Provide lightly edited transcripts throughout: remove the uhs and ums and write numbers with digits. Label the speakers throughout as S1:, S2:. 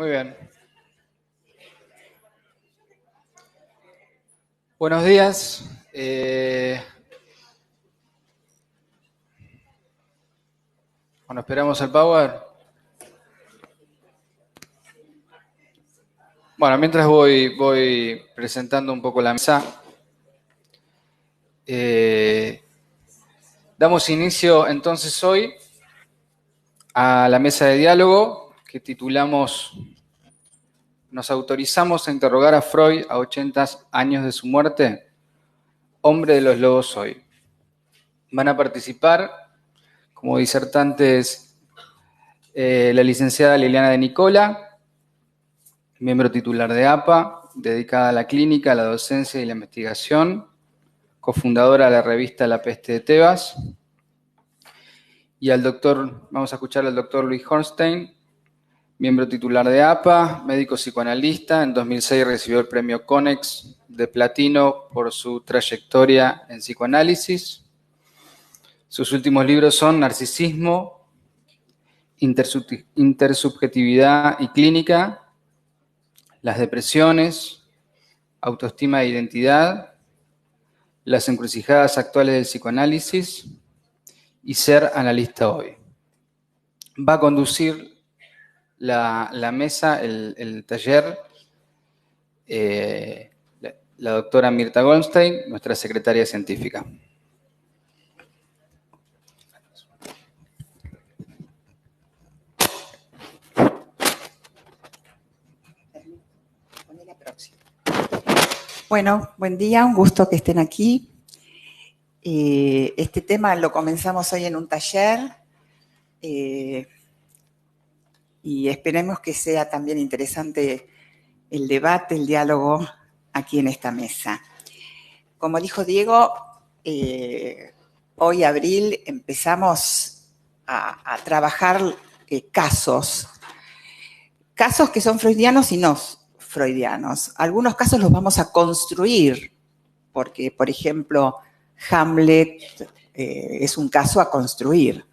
S1: Muy bien. Buenos días. Bueno, esperamos el power. Bueno, mientras voy presentando un poco la mesa. Damos inicio entonces hoy a la mesa de diálogo que titulamos ¿Nos autorizamos a interrogar a Freud a 80 años de su muerte? Hombre de los lobos hoy. Van a participar como disertantes la licenciada Liliana de Nicola, miembro titular de APA, dedicada a la clínica, la docencia y la investigación, cofundadora de la revista La Peste de Tebas, y vamos a escuchar al doctor Luis Hornstein, miembro titular de APA, médico psicoanalista. En 2006 recibió el premio Konex de platino por su trayectoria en psicoanálisis. Sus últimos libros son Narcisismo, Intersubjetividad y Clínica, Las depresiones, Autoestima e identidad, Las encrucijadas actuales del psicoanálisis y Ser analista hoy. Va a conducir la mesa, el taller, la doctora Mirta Goldstein, nuestra secretaria científica.
S2: Bueno, buen día, un gusto que estén aquí. Este tema lo comenzamos hoy en un taller y esperemos que sea también interesante el debate, el diálogo aquí en esta mesa. Como dijo Diego, hoy, abril, empezamos a trabajar casos que son freudianos y no freudianos. Algunos casos los vamos a construir, porque, por ejemplo, Hamlet es un caso a construir.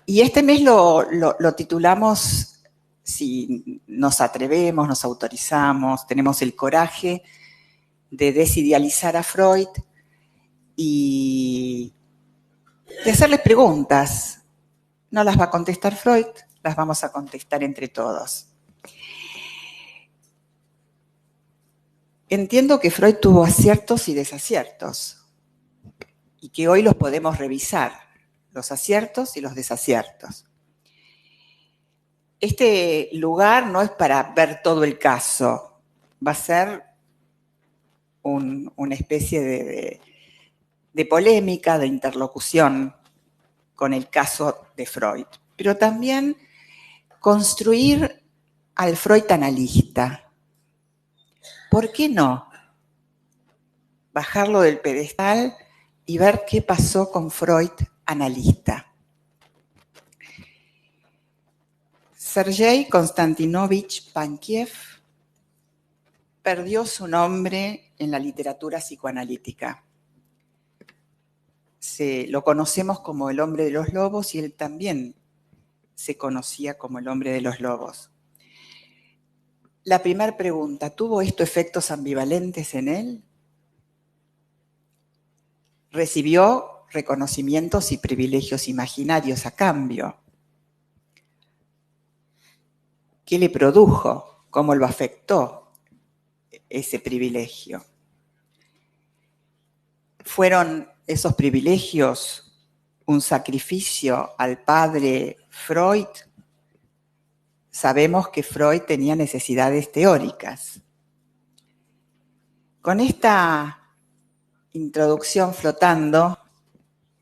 S2: Y este mes lo titulamos, si nos atrevemos, nos autorizamos, tenemos el coraje de desidealizar a Freud y de hacerles preguntas. No las va a contestar Freud, las vamos a contestar entre todos. Entiendo que Freud tuvo aciertos y desaciertos y que hoy los podemos revisar, los aciertos y los desaciertos. Este lugar no es para ver todo el caso, va a ser una especie de polémica, de interlocución con el caso de Freud, pero también construir al Freud analista. ¿Por qué no bajarlo del pedestal y ver qué pasó con Freud analista? Sergei Konstantinovich Pankiev perdió su nombre en la literatura psicoanalítica. Lo conocemos como el hombre de los lobos y él también se conocía como el hombre de los lobos. La primera pregunta, ¿tuvo esto efectos ambivalentes en él? Recibió reconocimientos y privilegios imaginarios a cambio. ¿Qué le produjo? ¿Cómo lo afectó ese privilegio? ¿Fueron esos privilegios un sacrificio al padre Freud? Sabemos que Freud tenía necesidades teóricas. Con esta introducción flotando,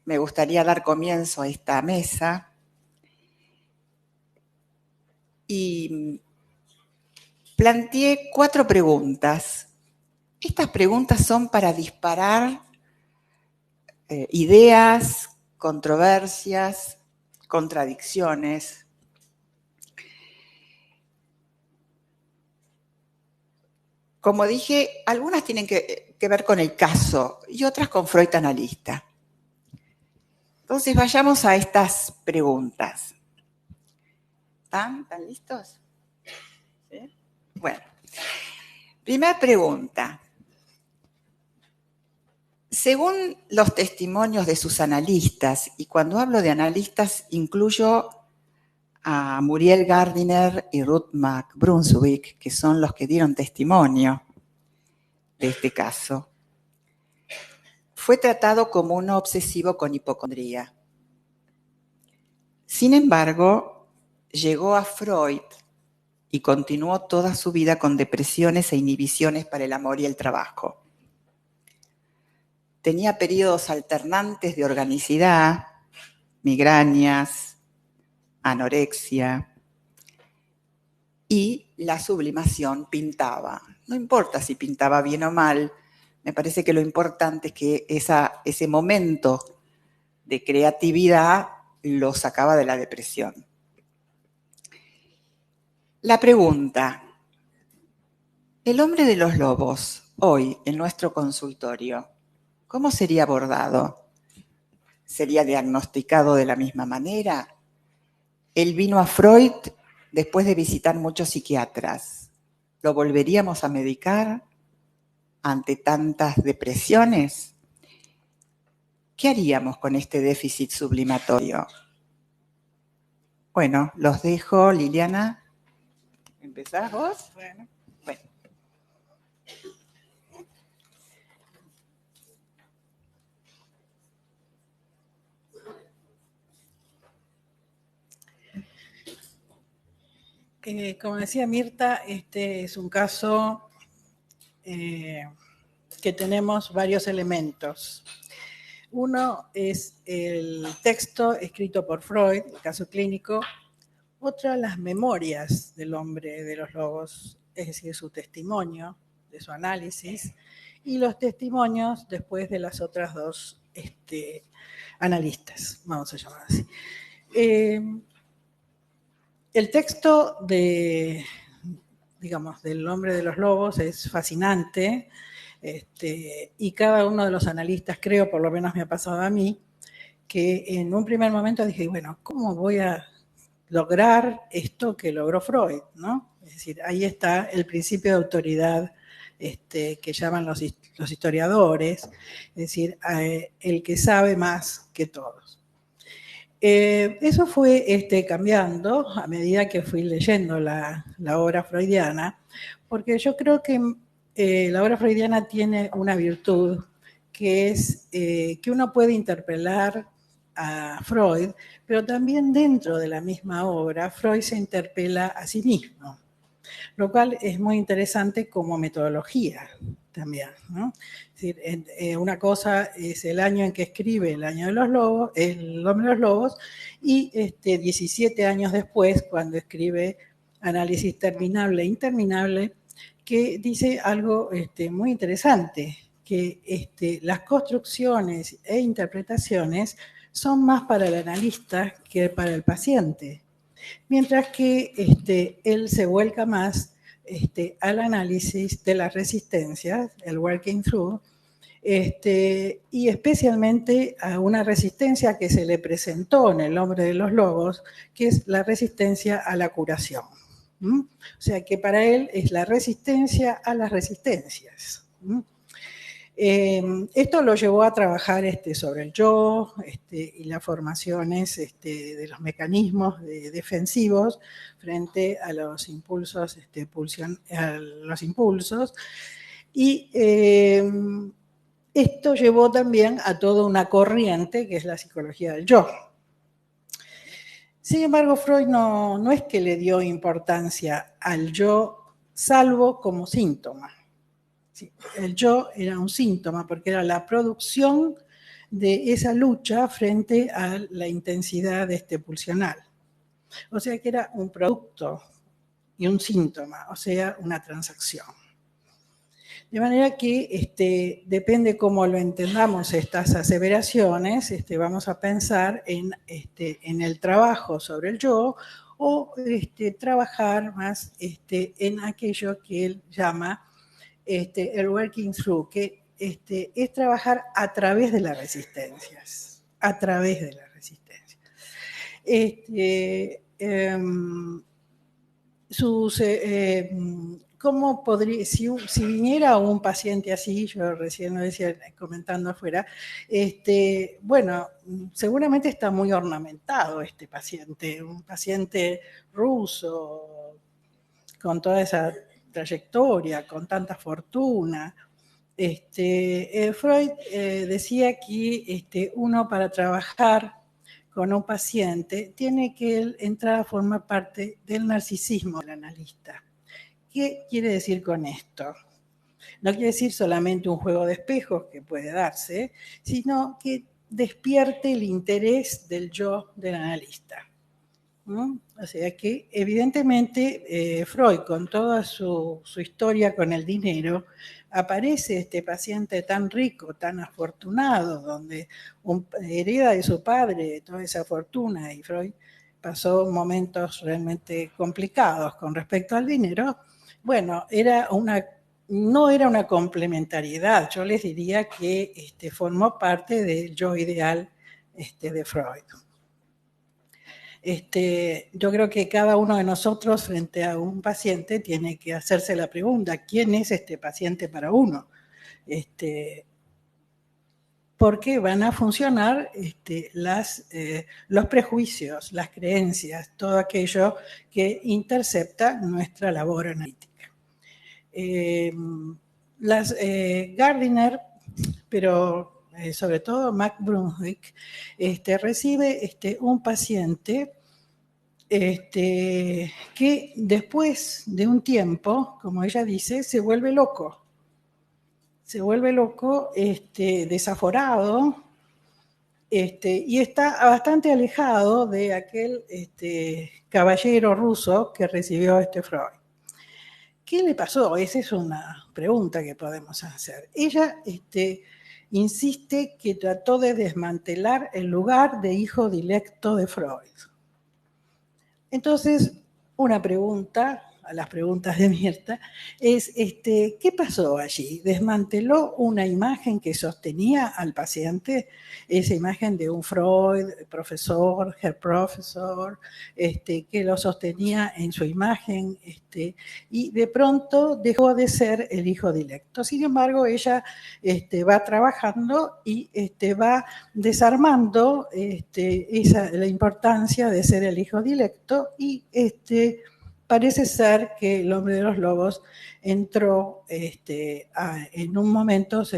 S2: me gustaría dar comienzo a esta mesa y planteé 4 preguntas. Estas preguntas son para disparar ideas, controversias, contradicciones. Como dije, algunas tienen que ver con el caso y otras con Freud analista. Entonces vayamos a estas preguntas. ¿Están listos? ¿Sí? Bueno, primera pregunta. Según los testimonios de sus analistas, y cuando hablo de analistas incluyo a Muriel Gardiner y Ruth McBrunswick, que son los que dieron testimonio de este caso, fue tratado como un obsesivo con hipocondría. Sin embargo, llegó a Freud y continuó toda su vida con depresiones e inhibiciones para el amor y el trabajo. Tenía periodos alternantes de organicidad, migrañas, anorexia, y la sublimación pintaba. No importa si pintaba bien o mal, me parece que lo importante es que ese momento de creatividad lo sacaba de la depresión. La pregunta: el hombre de los lobos, hoy en nuestro consultorio, ¿cómo sería abordado? ¿Sería diagnosticado de la misma manera? Él vino a Freud después de visitar muchos psiquiatras. ¿Lo volveríamos a medicar ante tantas depresiones? ¿Qué haríamos con este déficit sublimatorio? Bueno, los dejo. Liliana, ¿empezás vos? Bueno.
S3: Como decía Mirta, este es un caso que tenemos varios elementos. Uno es el texto escrito por Freud, el caso clínico. Otra, las memorias del hombre de los lobos, es decir, su testimonio, de su análisis, y los testimonios después de las otras dos analistas, vamos a llamar así. El texto del hombre de los lobos es fascinante, y cada uno de los analistas, creo, por lo menos me ha pasado a mí, que en un primer momento dije, bueno, ¿cómo voy a lograr esto que logró Freud, ¿no? Es decir, ahí está el principio de autoridad que llaman los historiadores, es decir, el que sabe más que todos. Eso fue cambiando a medida que fui leyendo la obra freudiana, porque yo creo que la obra freudiana tiene una virtud, que es que uno puede interpelar a Freud, pero también dentro de la misma obra, Freud se interpela a sí mismo, lo cual es muy interesante como metodología también, ¿no? Es decir, una cosa es el año en que escribe El año de los lobos, El hombre de los lobos, y 17 años después, cuando escribe Análisis terminable e interminable, que dice algo muy interesante, que las construcciones e interpretaciones son más para el analista que para el paciente, mientras que él se vuelca más al análisis de las resistencias, el working through, y especialmente a una resistencia que se le presentó en El hombre de los lobos, que es la resistencia a la curación. O sea que para él es la resistencia a las resistencias. Esto lo llevó a trabajar sobre el yo y las formaciones de los mecanismos defensivos frente a los impulsos, y esto llevó también a toda una corriente que es la psicología del yo. Sin embargo, Freud no es que le dio importancia al yo, salvo como síntoma. El yo era un síntoma porque era la producción de esa lucha frente a la intensidad pulsional. O sea que era un producto y un síntoma, o sea, una transacción. De manera que depende cómo lo entendamos estas aseveraciones, vamos a pensar en el trabajo sobre el yo o trabajar más en aquello que él llama el working through, que es trabajar a través de las resistencias, a través de las resistencias. ¿cómo podría, si viniera un paciente así, yo recién lo decía comentando afuera, bueno, seguramente está muy ornamentado este paciente, un paciente ruso, con toda esa trayectoria, con tanta fortuna. Freud decía que uno para trabajar con un paciente tiene que entrar a formar parte del narcisismo del analista. ¿Qué quiere decir con esto? No quiere decir solamente un juego de espejos que puede darse, sino que despierte el interés del yo del analista. ¿No? O sea que evidentemente Freud, con toda su historia con el dinero, aparece este paciente tan rico, tan afortunado, donde hereda de su padre toda esa fortuna, y Freud pasó momentos realmente complicados con respecto al dinero. Bueno, no era una complementariedad, yo les diría que formó parte del yo ideal de Freud. Yo creo que cada uno de nosotros frente a un paciente tiene que hacerse la pregunta, ¿quién es este paciente para uno? Porque van a funcionar los prejuicios, las creencias, todo aquello que intercepta nuestra labor analítica. Gardiner, pero sobre todo Mac Brunswick, recibe un paciente que después de un tiempo, como ella dice, se vuelve loco. Se vuelve loco, desaforado, y está bastante alejado de aquel caballero ruso que recibió Freud. ¿Qué le pasó? Esa es una pregunta que podemos hacer. Ella insiste que trató de desmantelar el lugar de hijo directo de Freud. Entonces, una pregunta, a las preguntas de Mirta, es ¿qué pasó allí? ¿Desmanteló una imagen que sostenía al paciente? Esa imagen de un Freud, profesor, Herr Professor, que lo sostenía en su imagen, y de pronto dejó de ser el hijo directo. Sin embargo, ella va trabajando y va desarmando la importancia de ser el hijo directo, y parece ser que el hombre de los lobos entró en momentos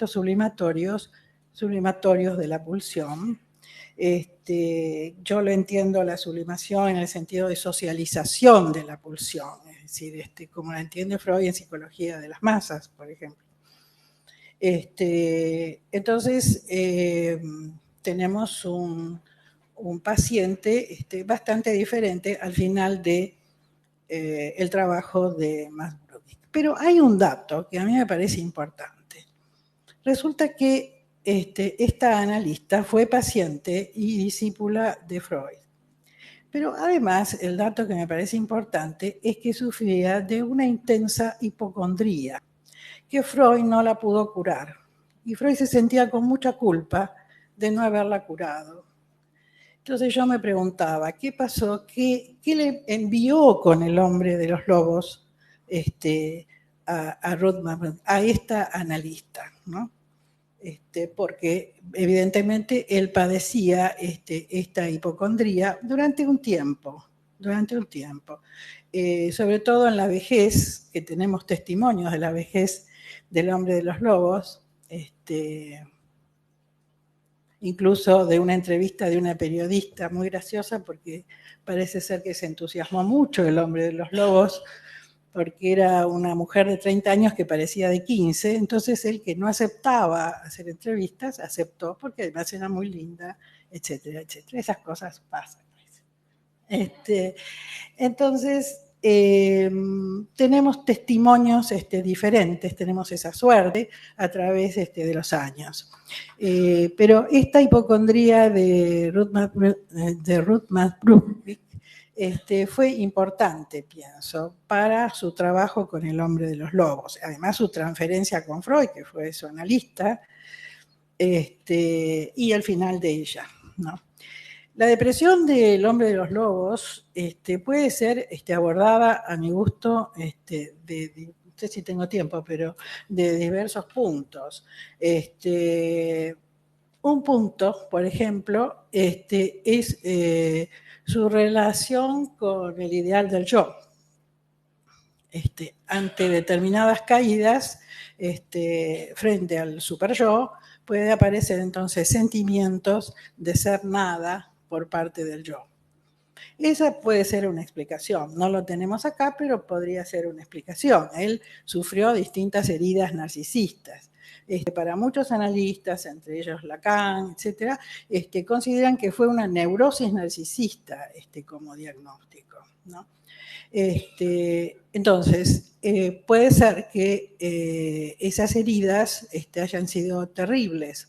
S3: sublimatorios de la pulsión. Yo lo entiendo la sublimación en el sentido de socialización de la pulsión, es decir, como la entiende Freud en psicología de las masas, por ejemplo. Entonces, tenemos un paciente bastante diferente al final de el trabajo de Max Brunswick. Pero hay un dato que a mí me parece importante. Resulta que esta analista fue paciente y discípula de Freud. Pero además, el dato que me parece importante es que sufría de una intensa hipocondría, que Freud no la pudo curar. Y Freud se sentía con mucha culpa de no haberla curado. Entonces yo me preguntaba, ¿qué pasó? ¿Qué le envió con el hombre de los lobos a Ruth, a esta analista, ¿no? Porque evidentemente él padecía esta hipocondría durante un tiempo. Sobre todo en la vejez, que tenemos testimonios de la vejez del hombre de los lobos, incluso de una entrevista de una periodista muy graciosa, porque parece ser que se entusiasmó mucho el hombre de los lobos, porque era una mujer de 30 años que parecía de 15, entonces él, que no aceptaba hacer entrevistas, aceptó porque además era muy linda, etcétera, etcétera. Esas cosas pasan. Entonces, tenemos testimonios diferentes, tenemos esa suerte a través de los años. Pero esta hipocondría de Ruth Brunswick fue importante, pienso, para su trabajo con el hombre de los lobos. Además, su transferencia con Freud, que fue su analista, y el final de ella, ¿no? La depresión del hombre de los lobos puede ser abordada, a mi gusto, no sé si tengo tiempo, pero de diversos puntos. Un punto, por ejemplo, es su relación con el ideal del yo. Ante determinadas caídas, frente al super yo, puede aparecer entonces sentimientos de ser nada por parte del yo. Esa puede ser una explicación. No lo tenemos acá, pero podría ser una explicación. Él sufrió distintas heridas narcisistas. Para muchos analistas, entre ellos Lacan, etcétera, consideran que fue una neurosis narcisista como diagnóstico, ¿no? Entonces, puede ser que esas heridas hayan sido terribles,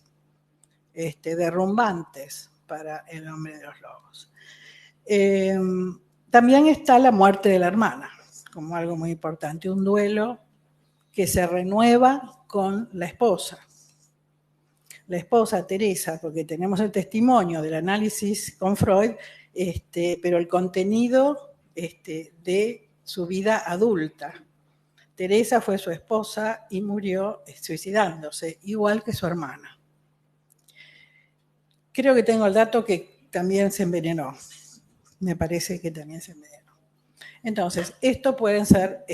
S3: derrumbantes para el hombre de los lobos. También está la muerte de la hermana, como algo muy importante, un duelo que se renueva con la esposa. La esposa, Teresa, porque tenemos el testimonio del análisis con Freud, pero el contenido de su vida adulta. Teresa fue su esposa y murió suicidándose, igual que su hermana. Creo que tengo el dato que también se envenenó. Me parece que también se envenenó. Entonces, esto pueden ser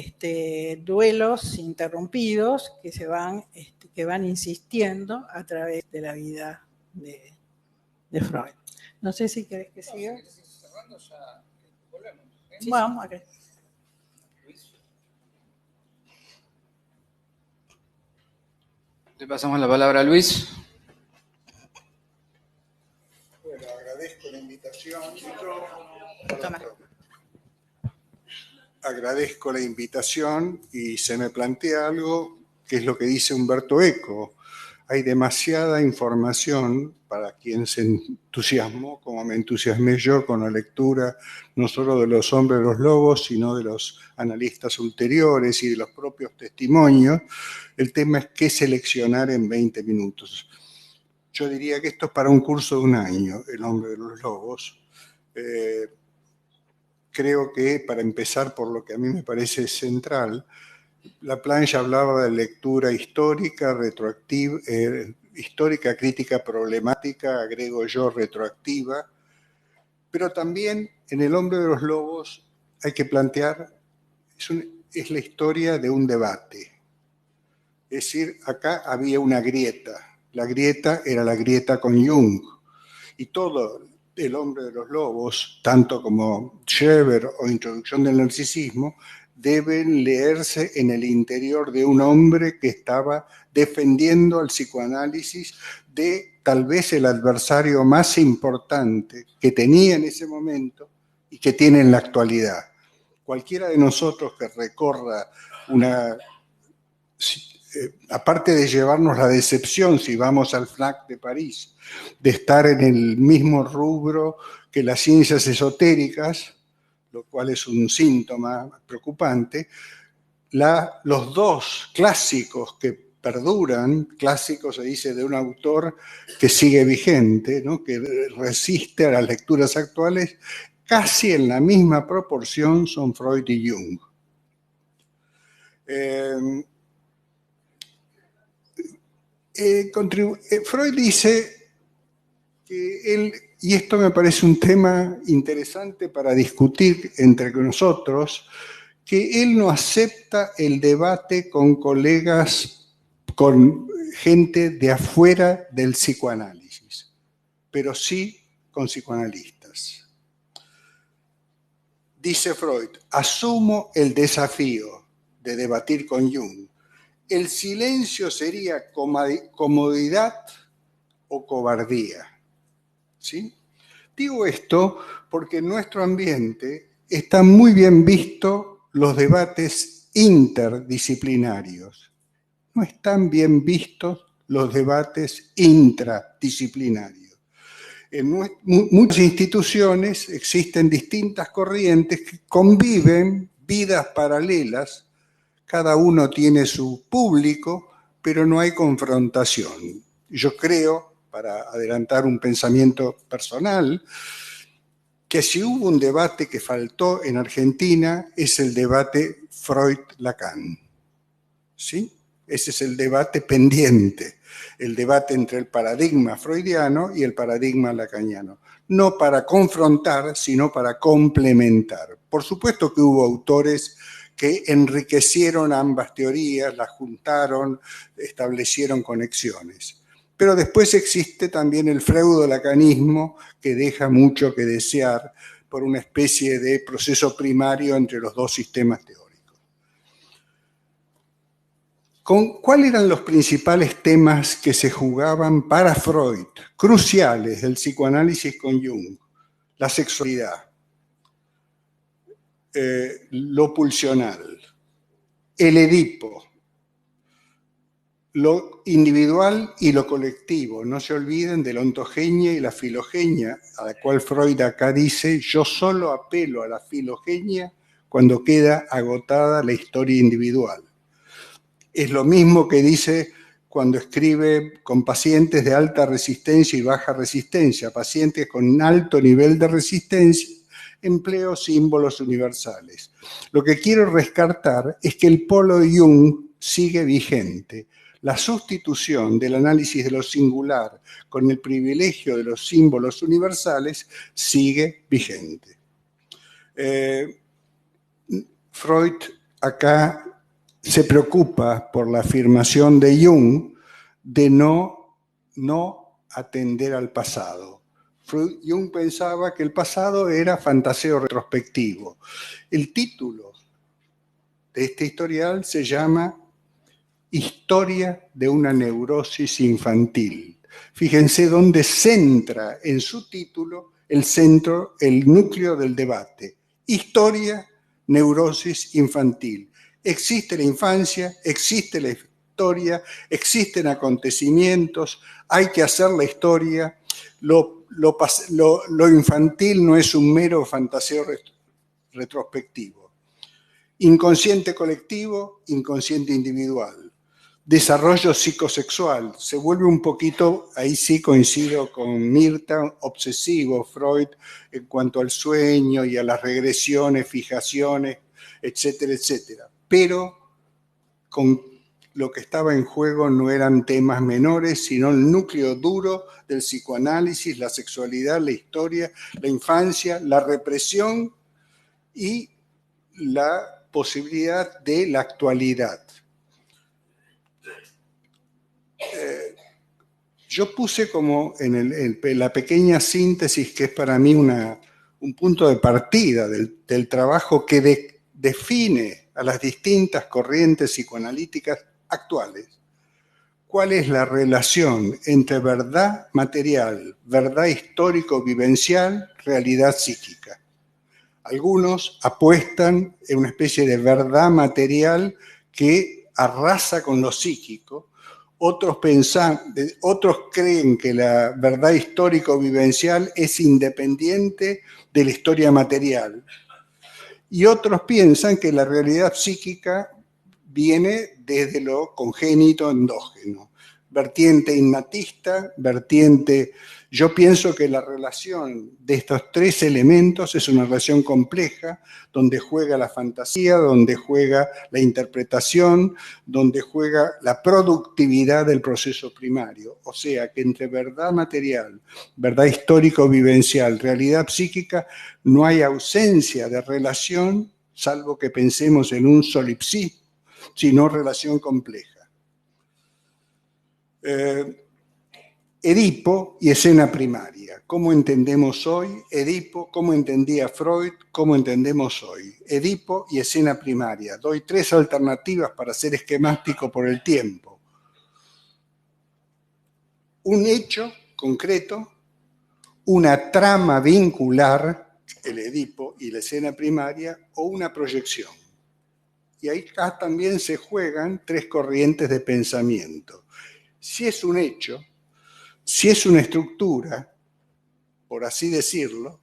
S3: duelos interrumpidos que van insistiendo a través de la vida de Freud. No sé si querés que siga.
S1: Cerrando ya, volvemos.
S3: Vamos, ok.
S1: Le pasamos la palabra a Luis.
S4: Bueno, agradezco la invitación.
S2: Toma.
S4: Agradezco la invitación y se me plantea algo que es lo que dice Umberto Eco. Hay demasiada información para quien se entusiasmó, como me entusiasmé yo con la lectura, no solo de Los hombres de los lobos, sino de los analistas ulteriores y de los propios testimonios. El tema es qué seleccionar en 20 minutos. Yo diría que esto es para un curso de un año, El hombre de los lobos. Creo que, para empezar por lo que a mí me parece central, Laplanche hablaba de lectura histórica, retroactiva, histórica, crítica, problemática, agrego yo, retroactiva, pero también en El hombre de los lobos hay que plantear, es la historia de un debate. Es decir, acá había una grieta. La grieta era la grieta con Jung. Y todo El hombre de los lobos, tanto como Schreber o Introducción del narcisismo, deben leerse en el interior de un hombre que estaba defendiendo al psicoanálisis de tal vez el adversario más importante que tenía en ese momento y que tiene en la actualidad. Cualquiera de nosotros que recorra aparte de llevarnos la decepción si vamos al FNAC de París, de estar en el mismo rubro que las ciencias esotéricas, lo cual es un síntoma preocupante, los dos clásicos que perduran, clásico se dice de un autor que sigue vigente, ¿no? Que resiste a las lecturas actuales, casi en la misma proporción son Freud y Jung. Freud dice que él, y esto me parece un tema interesante para discutir entre nosotros, que él no acepta el debate con colegas, con gente de afuera del psicoanálisis, pero sí con psicoanalistas. Dice Freud, asumo el desafío de debatir con Jung. El silencio sería comodidad o cobardía. ¿Sí? Digo esto porque en nuestro ambiente están muy bien vistos los debates interdisciplinarios. No están bien vistos los debates intradisciplinarios. En muchas instituciones existen distintas corrientes que conviven, vidas paralelas. Cada uno tiene su público, pero no hay confrontación. Yo creo para adelantar un pensamiento personal, que si hubo un debate que faltó en Argentina, es el debate Freud-Lacan. ¿Sí? Ese es el debate pendiente, el debate entre el paradigma freudiano y el paradigma lacaniano. No para confrontar, sino para complementar. Por supuesto que hubo autores que enriquecieron ambas teorías, las juntaron, establecieron conexiones. Pero después existe también el freudo-lacanismo, que deja mucho que desear por una especie de proceso primario entre los dos sistemas teóricos. ¿Cuáles eran los principales temas que se jugaban para Freud, cruciales del psicoanálisis con Jung? La sexualidad, lo pulsional, el Edipo, lo individual y lo colectivo. No se olviden de la ontogenia y la filogenia, a la cual Freud acá dice: yo solo apelo a la filogenia cuando queda agotada la historia individual. Es lo mismo que dice cuando escribe con pacientes de alta resistencia y baja resistencia. Pacientes con alto nivel de resistencia, empleo símbolos universales. Lo que quiero rescatar es que el polo de Jung sigue vigente. La sustitución del análisis de lo singular con el privilegio de los símbolos universales sigue vigente. Freud acá se preocupa por la afirmación de Jung de no atender al pasado. Jung pensaba que el pasado era fantaseo retrospectivo. El título de este historial se llama Historia de una neurosis infantil. Fíjense dónde centra en su título el núcleo del debate. Historia, neurosis infantil. Existe la infancia, existe la historia, existen acontecimientos, hay que hacer la historia. Lo infantil no es un mero fantaseo retrospectivo. Inconsciente colectivo, inconsciente individual. Desarrollo psicosexual. Se vuelve un poquito, ahí sí coincido con Mirta, obsesivo Freud en cuanto al sueño y a las regresiones, fijaciones, etcétera, etcétera. Pero con lo que estaba en juego no eran temas menores, sino el núcleo duro del psicoanálisis, la sexualidad, la historia, la infancia, la represión y la posibilidad de la actualidad. Yo puse como en la pequeña síntesis que es para mí un punto de partida del trabajo que define a las distintas corrientes psicoanalíticas actuales. ¿Cuál es la relación entre verdad material, verdad histórico-vivencial, realidad psíquica? Algunos apuestan en una especie de verdad material que arrasa con lo psíquico. Otros creen que la verdad histórico-vivencial es independiente de la historia material. Y otros piensan que la realidad psíquica viene desde lo congénito endógeno. Vertiente innatista, vertiente... Yo pienso que la relación de estos tres elementos es una relación compleja, donde juega la fantasía, donde juega la interpretación, donde juega la productividad del proceso primario. O sea, que entre verdad material, verdad histórico-vivencial, realidad psíquica, no hay ausencia de relación, salvo que pensemos en un solipsismo, sino relación compleja. Edipo y escena primaria. ¿Cómo entendemos hoy Edipo? ¿Cómo entendía Freud? ¿Cómo entendemos hoy? Edipo y escena primaria. Doy 3 alternativas para ser esquemático por el tiempo. Un hecho concreto, una trama vincular, el Edipo y la escena primaria, o una proyección. Y ahí acá también se juegan 3 corrientes de pensamiento. Si es un hecho, si es una estructura, por así decirlo,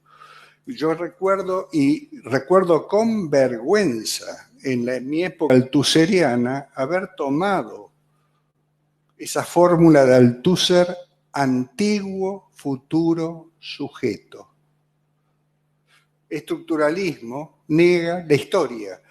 S4: yo recuerdo con vergüenza en mi época althuseriana haber tomado esa fórmula de Althusser antiguo, futuro, sujeto. Estructuralismo niega la historia.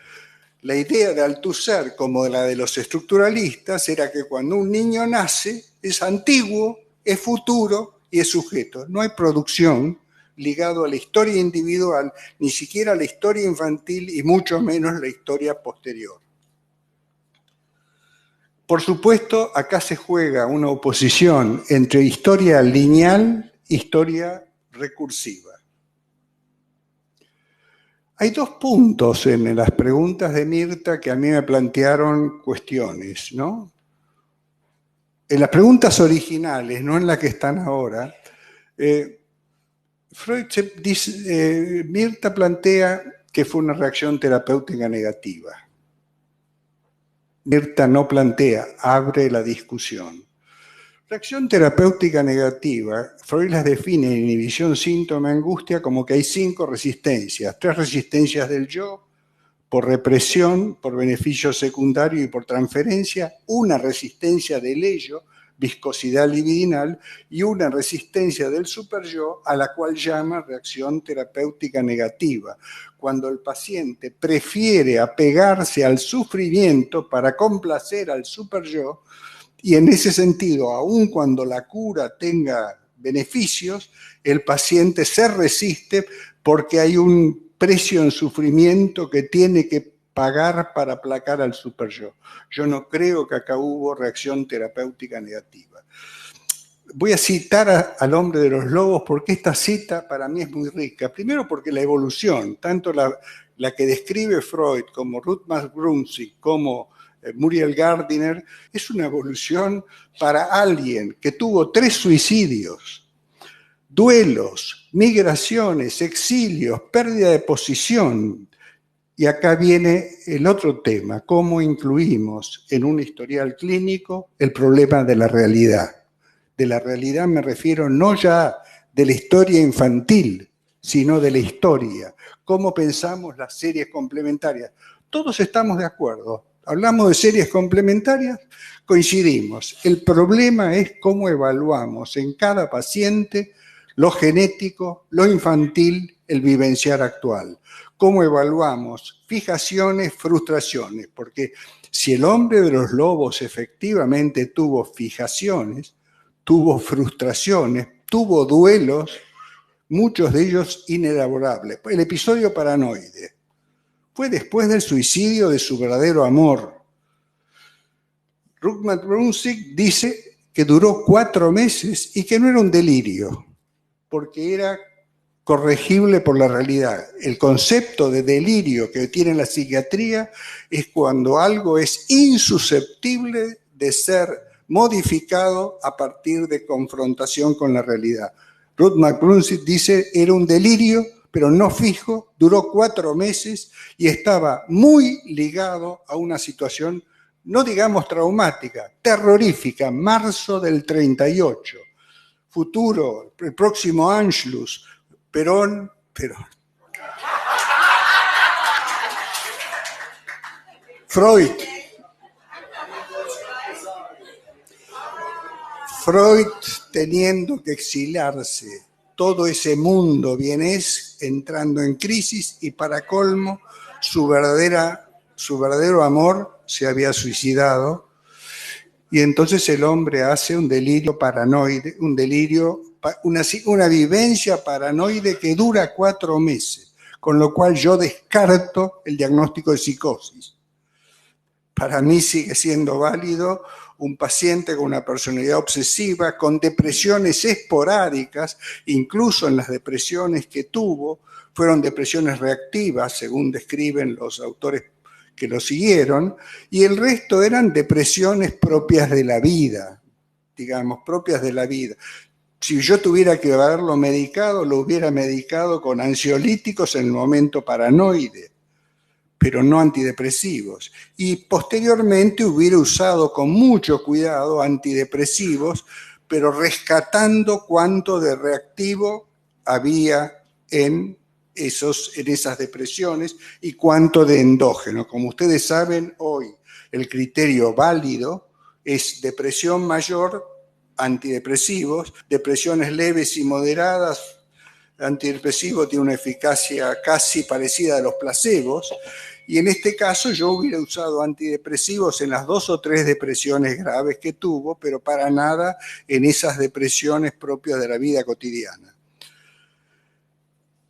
S4: La idea de Althusser, como la de los estructuralistas, era que cuando un niño nace es antiguo, es futuro y es sujeto. No hay producción ligado a la historia individual, ni siquiera a la historia infantil y mucho menos la historia posterior. Por supuesto, acá se juega una oposición entre historia lineal e historia recursiva. Hay dos puntos en las preguntas de Mirta que a mí me plantearon cuestiones, ¿no? En las preguntas originales, no en las que están ahora, Mirta plantea que fue una reacción terapéutica negativa. Mirta no plantea, abre la discusión. Reacción terapéutica negativa, Freud las define en inhibición, síntoma, angustia, como que hay 5 resistencias. 3 resistencias del yo, por represión, por beneficio secundario y por transferencia. 1 resistencia del ello, viscosidad libidinal, y 1 resistencia del superyo, a la cual llama reacción terapéutica negativa. Cuando el paciente prefiere apegarse al sufrimiento para complacer al superyo, y en ese sentido, aun cuando la cura tenga beneficios, el paciente se resiste porque hay un precio en sufrimiento que tiene que pagar para aplacar al superyo. Yo no creo que acá hubo reacción terapéutica negativa. Voy a citar al hombre de los lobos porque esta cita para mí es muy rica. Primero porque la evolución, tanto la que describe Freud como Ruth Brunzig, como Muriel Gardiner, es una evolución para alguien que tuvo 3 suicidios, duelos, migraciones, exilios, pérdida de posición. Y acá viene el otro tema, cómo incluimos en un historial clínico el problema de la realidad. De la realidad me refiero no ya de la historia infantil, sino de la historia. Cómo pensamos las series complementarias. Todos estamos de acuerdo. Hablamos de series complementarias, coincidimos. El problema es cómo evaluamos en cada paciente lo genético, lo infantil, el vivenciar actual. Cómo evaluamos fijaciones, frustraciones, porque si el hombre de los lobos efectivamente tuvo fijaciones, tuvo frustraciones, tuvo duelos, muchos de ellos inelaborables. El episodio paranoide fue después del suicidio de su verdadero amor. Ruth Brunzig dice que duró 4 meses y que no era un delirio, porque era corregible por la realidad. El concepto de delirio que tiene la psiquiatría es cuando algo es insusceptible de ser modificado a partir de confrontación con la realidad. Ruth Brunzig dice era un delirio, pero no fijo, duró 4 meses y estaba muy ligado a una situación, no digamos traumática, terrorífica, marzo del 38. Futuro, el próximo Anschluss, Perón. Freud teniendo que exiliarse, todo ese mundo vienés entrando en crisis y para colmo su verdadero amor se había suicidado y entonces el hombre hace un delirio paranoide, una vivencia paranoide que dura 4 meses, con lo cual yo descarto el diagnóstico de psicosis. Para mí sigue siendo válido un paciente con una personalidad obsesiva, con depresiones esporádicas, incluso en las depresiones que tuvo, fueron depresiones reactivas, según describen los autores que lo siguieron, y el resto eran depresiones propias de la vida, digamos, propias de la vida. Si yo tuviera que haberlo medicado, lo hubiera medicado con ansiolíticos en el momento paranoide, pero no antidepresivos. Y posteriormente hubiera usado con mucho cuidado antidepresivos, pero rescatando cuánto de reactivo había en esas depresiones y cuánto de endógeno. Como ustedes saben, hoy el criterio válido es depresión mayor antidepresivos, depresiones leves y moderadas. El antidepresivo tiene una eficacia casi parecida a los placebos, y en este caso yo hubiera usado antidepresivos en las 2 o 3 depresiones graves que tuvo, pero para nada en esas depresiones propias de la vida cotidiana.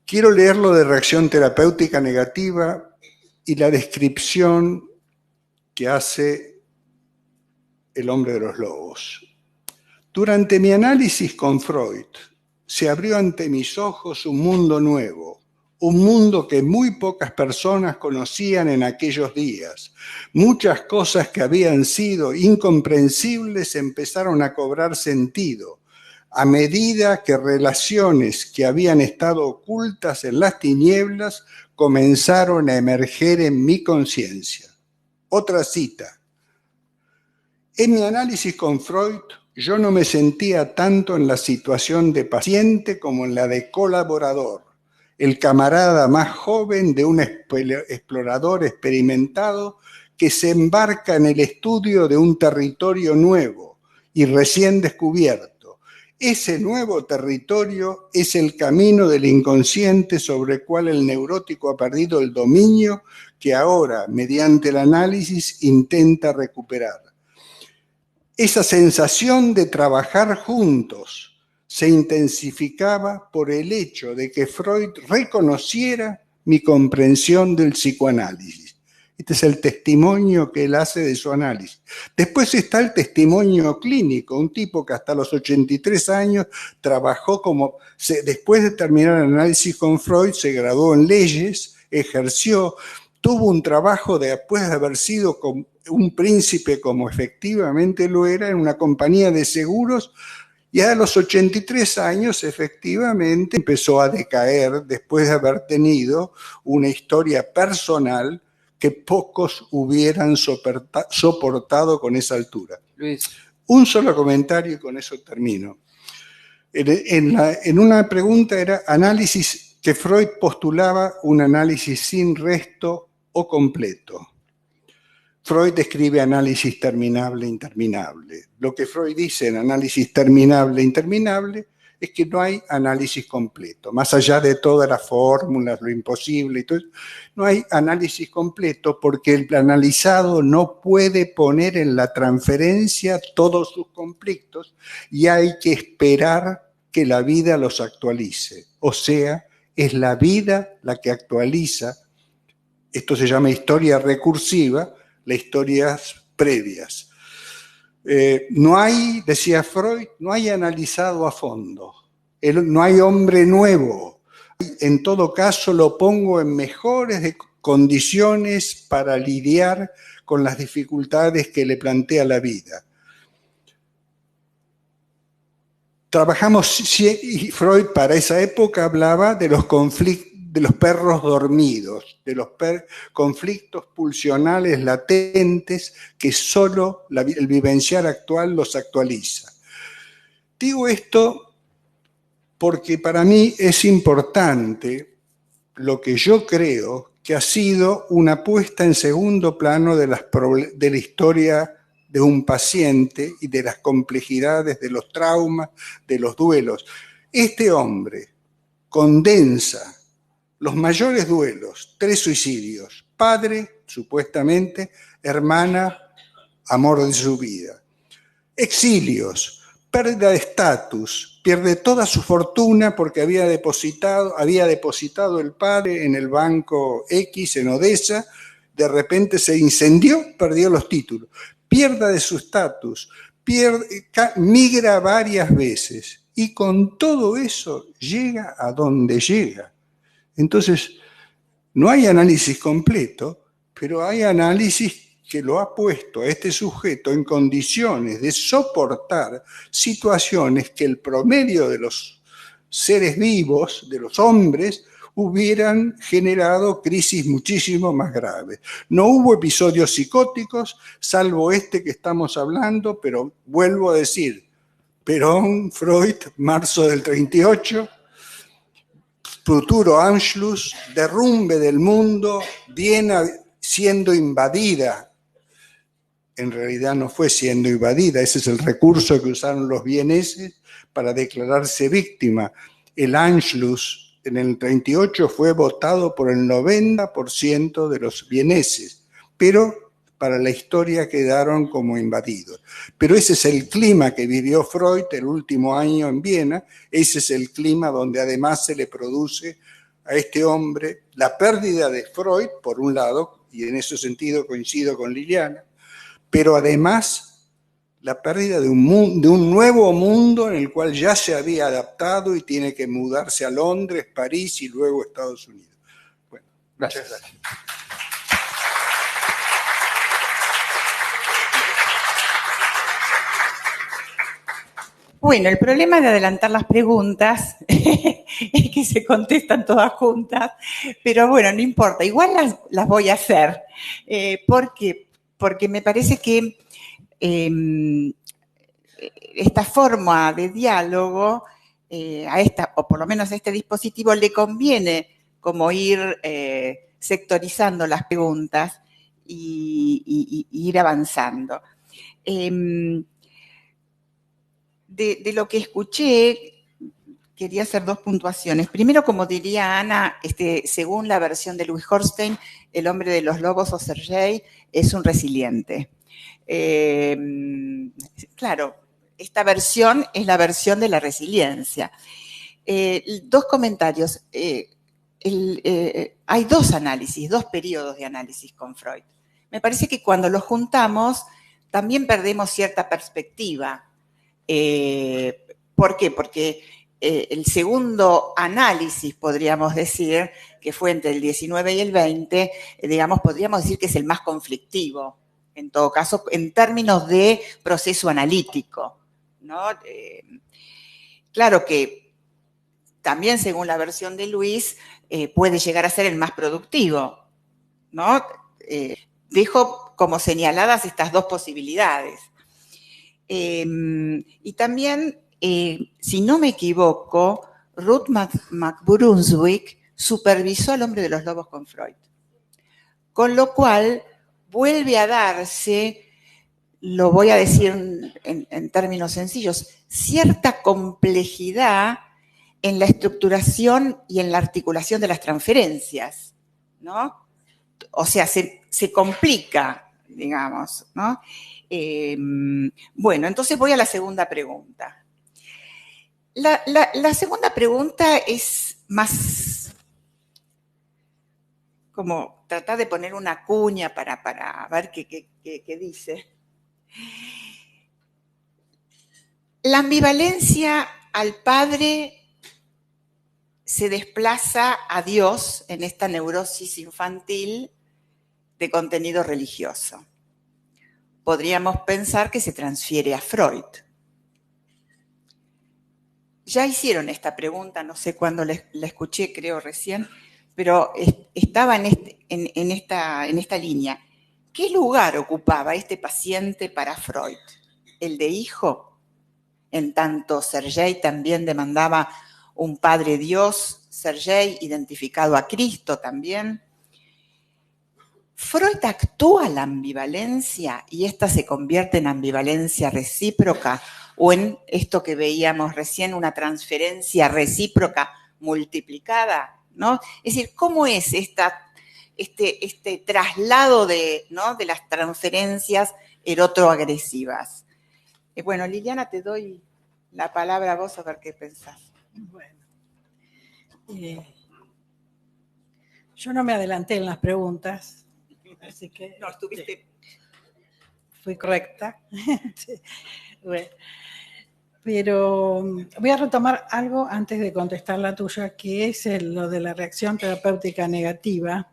S4: Quiero leer lo de reacción terapéutica negativa y la descripción que hace el hombre de los lobos. Durante mi análisis con Freud, se abrió ante mis ojos un mundo nuevo, un mundo que muy pocas personas conocían en aquellos días. Muchas cosas que habían sido incomprensibles empezaron a cobrar sentido, a medida que relaciones que habían estado ocultas en las tinieblas comenzaron a emerger en mi conciencia. Otra cita. En mi análisis con Freud, yo no me sentía tanto en la situación de paciente como en la de colaborador, el camarada más joven de un explorador experimentado que se embarca en el estudio de un territorio nuevo y recién descubierto. Ese nuevo territorio es el camino del inconsciente sobre el cual el neurótico ha perdido el dominio que ahora, mediante el análisis, intenta recuperar. Esa sensación de trabajar juntos se intensificaba por el hecho de que Freud reconociera mi comprensión del psicoanálisis. Este es el testimonio que él hace de su análisis. Después está el testimonio clínico, un tipo que hasta los 83 años trabajó después de terminar el análisis con Freud, se graduó en leyes, ejerció, tuvo un trabajo después de haber sido un príncipe como efectivamente lo era en una compañía de seguros, y a los 83 años efectivamente empezó a decaer después de haber tenido una historia personal que pocos hubieran soportado con esa altura.
S1: Luis.
S4: Un solo comentario y con eso termino. En una pregunta era análisis, que Freud postulaba un análisis sin resto o completo. Freud describe análisis terminable e interminable. Lo que Freud dice en análisis terminable e interminable es que no hay análisis completo. Más allá de todas las fórmulas, lo imposible y todo eso, no hay análisis completo porque el analizado no puede poner en la transferencia todos sus conflictos y hay que esperar que la vida los actualice. O sea, es la vida la que actualiza. Esto se llama historia recursiva, las historias previas. No hay, decía Freud, no hay analizado a fondo. No hay hombre nuevo. En todo caso, lo pongo en mejores condiciones para lidiar con las dificultades que le plantea la vida. Trabajamos, y Freud para esa época hablaba de los conflictos, de los perros dormidos, de los conflictos pulsionales latentes que solo el vivenciar actual los actualiza. Digo esto porque para mí es importante lo que yo creo que ha sido una puesta en segundo plano de la historia de un paciente y de las complejidades de los traumas, de los duelos. Este hombre condensa los mayores duelos, 3 suicidios, padre, supuestamente, hermana, amor de su vida. Exilios, pérdida de estatus, pierde toda su fortuna porque había depositado el padre en el banco X en Odessa, de repente se incendió, perdió los títulos. Pierda de su estatus, migra varias veces y con todo eso llega a donde llega. Entonces, no hay análisis completo, pero hay análisis que lo ha puesto a este sujeto en condiciones de soportar situaciones que el promedio de los seres vivos, de los hombres, hubieran generado crisis muchísimo más graves. No hubo episodios psicóticos, salvo este que estamos hablando, pero vuelvo a decir, Perón, Freud, marzo del 38, futuro Anschluss, derrumbe del mundo, Viena siendo invadida en realidad no fue siendo invadida. Ese es el recurso que usaron los vieneses para declararse víctima. El Anschluss en el 38 fue votado por el 90% de los vieneses, pero para la historia quedaron como invadidos. Pero ese es el clima que vivió Freud el último año en Viena, ese es el clima donde además se le produce a este hombre la pérdida de Freud, por un lado, y en ese sentido coincido con Liliana, pero además la pérdida de un nuevo mundo en el cual ya se había adaptado y tiene que mudarse a Londres, París y luego Estados Unidos. Bueno,
S1: Gracias.
S4: muchas gracias.
S2: Bueno, el problema de adelantar las preguntas es que se contestan todas juntas, pero bueno, no importa, igual las voy a hacer. ¿Por qué? Porque me parece que esta forma de diálogo o por lo menos a este dispositivo le conviene como ir sectorizando las preguntas y ir avanzando. De lo que escuché, quería hacer dos puntuaciones. Primero, como diría Ana, según la versión de Louis Horstein, el hombre de los lobos o Sergei es un resiliente. Claro, esta versión es la versión de la resiliencia. Dos comentarios. Hay dos análisis, dos periodos de análisis con Freud. Me parece que cuando los juntamos también perdemos cierta perspectiva. ¿Por qué? Porque el segundo análisis, podríamos decir, que fue entre el 19 y el 20, digamos, podríamos decir que es el más conflictivo, en todo caso, en términos de proceso analítico, ¿no? Claro que también, según la versión de Luis, puede llegar a ser el más productivo, ¿no? Dejo como señaladas estas dos posibilidades. Y también, si no me equivoco, Ruth McBrunswick supervisó al hombre de los lobos con Freud. Con lo cual, vuelve a darse, lo voy a decir en términos sencillos, cierta complejidad en la estructuración y en la articulación de las transferencias, ¿no? O sea, se complica, digamos, ¿no? Bueno, entonces voy a la segunda pregunta. La segunda pregunta es más como tratar de poner una cuña para ver qué dice. La ambivalencia al padre se desplaza a Dios en esta neurosis infantil de contenido religioso. Podríamos pensar que se transfiere a Freud. Ya hicieron esta pregunta, no sé cuándo la escuché, creo recién, pero estaba en esta línea. ¿Qué lugar ocupaba este paciente para Freud? ¿El de hijo? En tanto Sergei también demandaba un padre Dios, Sergei identificado a Cristo también. Freud actúa la ambivalencia y esta se convierte en ambivalencia recíproca o en esto que veíamos recién, una transferencia recíproca multiplicada, ¿no? Es decir, ¿cómo es este traslado ¿no? de las transferencias erotroagresivas? Bueno, Liliana, te doy la palabra a vos a ver qué pensás.
S3: Bueno, yo no me adelanté en las preguntas, así que
S2: no, estuviste.
S3: Fui correcta. Bueno, pero voy a retomar algo antes de contestar la tuya, que es lo de la reacción terapéutica negativa,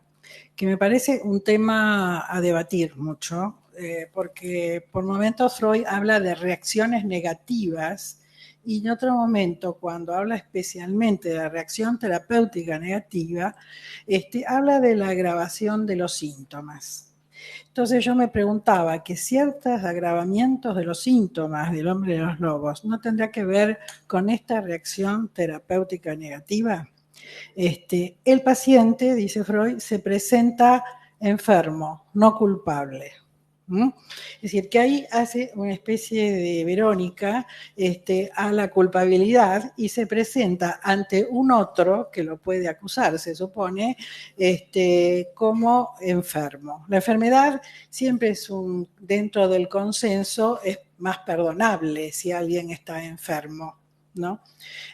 S3: que me parece un tema a debatir mucho, porque por momentos Freud habla de reacciones negativas y en otro momento, cuando habla especialmente de la reacción terapéutica negativa, habla de la agravación de los síntomas. Entonces yo me preguntaba que ciertos agravamientos de los síntomas del hombre de los lobos no tendría que ver con esta reacción terapéutica negativa. El paciente, dice Freud, se presenta enfermo, no culpable. Es decir, que ahí hace una especie de Verónica a la culpabilidad y se presenta ante un otro que lo puede acusar, se supone, como enfermo. La enfermedad siempre es dentro del consenso, es más perdonable si alguien está enfermo, ¿no?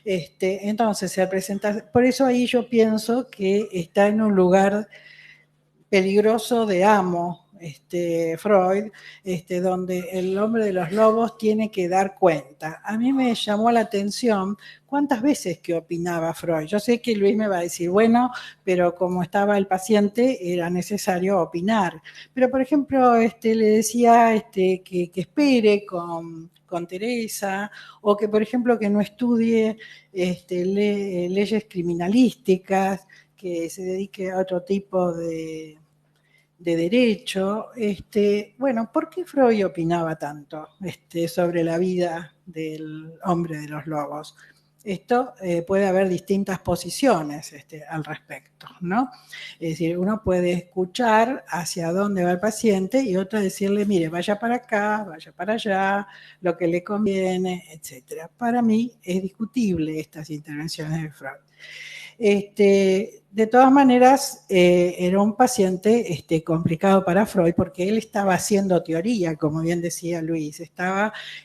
S3: Entonces se presenta, por eso ahí yo pienso que está en un lugar peligroso de amo, Freud, donde el hombre de los lobos tiene que dar cuenta. A mí me llamó la atención cuántas veces que opinaba Freud. Yo sé que Luis me va a decir, bueno, pero como estaba el paciente era necesario opinar. Pero, por ejemplo, le decía que espere con Teresa, o que, por ejemplo, que no estudie leyes criminalísticas, que se dedique a otro tipo de derecho. Bueno, ¿por qué Freud opinaba tanto sobre la vida del hombre de los lobos? Esto puede haber distintas posiciones al respecto, ¿no? Es decir, uno puede escuchar hacia dónde va el paciente y otro decirle, mire, vaya para acá, vaya para allá, lo que le conviene, etc. Para mí es discutible estas intervenciones de Freud. De todas maneras, era un paciente complicado para Freud porque él estaba haciendo teoría, como bien decía Luis,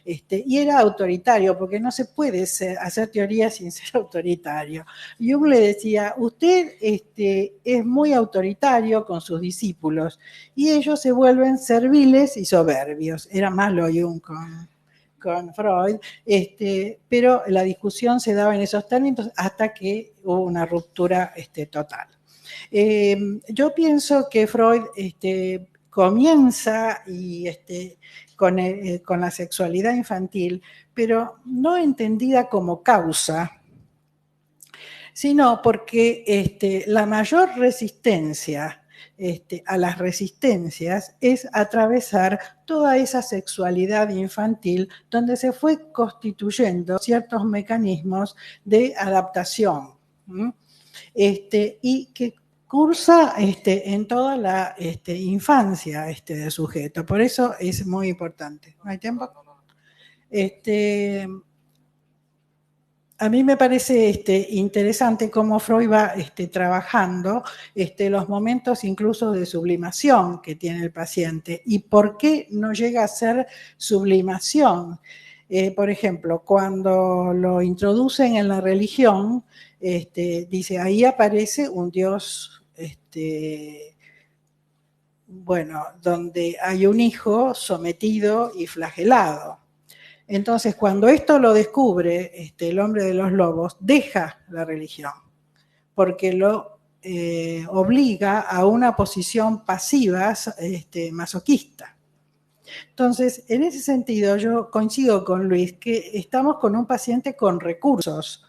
S3: y era autoritario, porque no se puede hacer teoría sin ser autoritario. Jung le decía, usted es muy autoritario con sus discípulos y ellos se vuelven serviles y soberbios. Era malo Jung con Freud, pero la discusión se daba en esos términos hasta que hubo una ruptura total. Yo pienso que Freud comienza con la sexualidad infantil, pero no entendida como causa, sino porque la mayor resistencia a las resistencias es atravesar toda esa sexualidad infantil donde se fue constituyendo ciertos mecanismos de adaptación, y que cursa en toda la infancia del sujeto. Por eso es muy importante. ¿No hay tiempo? A mí me parece interesante cómo Freud va trabajando los momentos incluso de sublimación que tiene el paciente y por qué no llega a ser sublimación. Por ejemplo, cuando lo introducen en la religión, dice, ahí aparece un Dios, bueno, donde hay un hijo sometido y flagelado. Entonces, cuando esto lo descubre el hombre de los lobos, deja la religión, porque lo obliga a una posición pasiva masoquista. Entonces, en ese sentido, yo coincido con Luis que estamos con un paciente con recursos.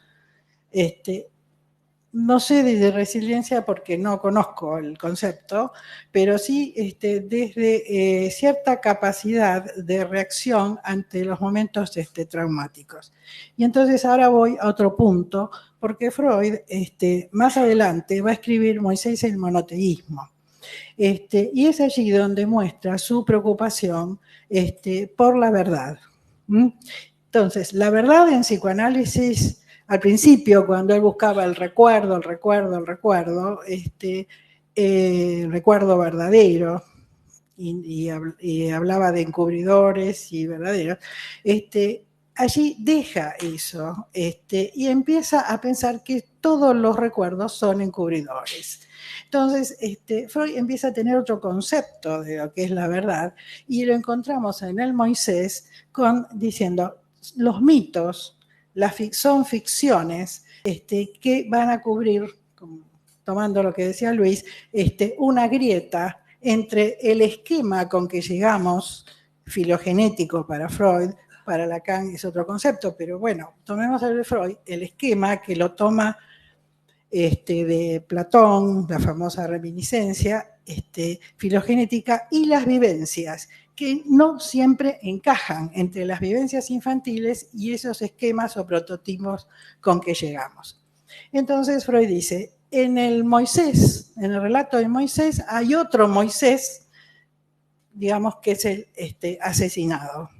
S3: No sé de resiliencia porque no conozco el concepto, pero sí desde cierta capacidad de reacción ante los momentos traumáticos. Y entonces ahora voy a otro punto, porque Freud más adelante va a escribir Moisés y el monoteísmo. Y es allí donde muestra su preocupación por la verdad. Entonces, la verdad en psicoanálisis, al principio, cuando él buscaba el recuerdo verdadero, y hablaba de encubridores y verdaderos, allí deja eso y empieza a pensar que todos los recuerdos son encubridores. Entonces, Freud empieza a tener otro concepto de lo que es la verdad y lo encontramos en el Moisés diciendo, los mitos son ficciones que van a cubrir, tomando lo que decía Luis, una grieta entre el esquema con que llegamos, filogenético para Freud, para Lacan es otro concepto, pero bueno, tomemos el de Freud, el esquema que lo toma de Platón, la famosa reminiscencia filogenética, y las vivencias, que no siempre encajan entre las vivencias infantiles y esos esquemas o prototipos con que llegamos. Entonces Freud dice, en el relato de Moisés hay otro Moisés digamos que es el asesinado.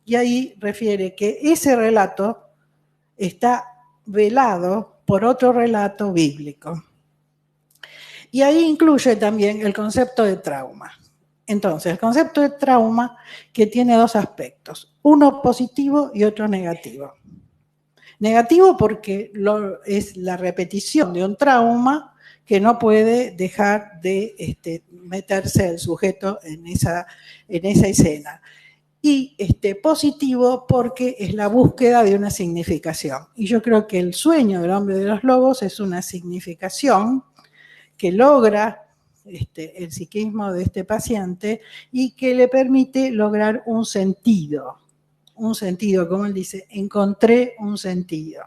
S3: Y ahí refiere que ese relato está velado por otro relato bíblico. Y ahí incluye también el concepto de trauma. Entonces, el concepto de trauma que tiene dos aspectos, uno positivo y otro negativo. Negativo porque es la repetición de un trauma que no puede dejar de meterse el sujeto en esa escena. Y positivo porque es la búsqueda de una significación. Y yo creo que el sueño del hombre de los lobos es una significación que logra el psiquismo de este paciente y que le permite lograr un sentido, como él dice, encontré un sentido.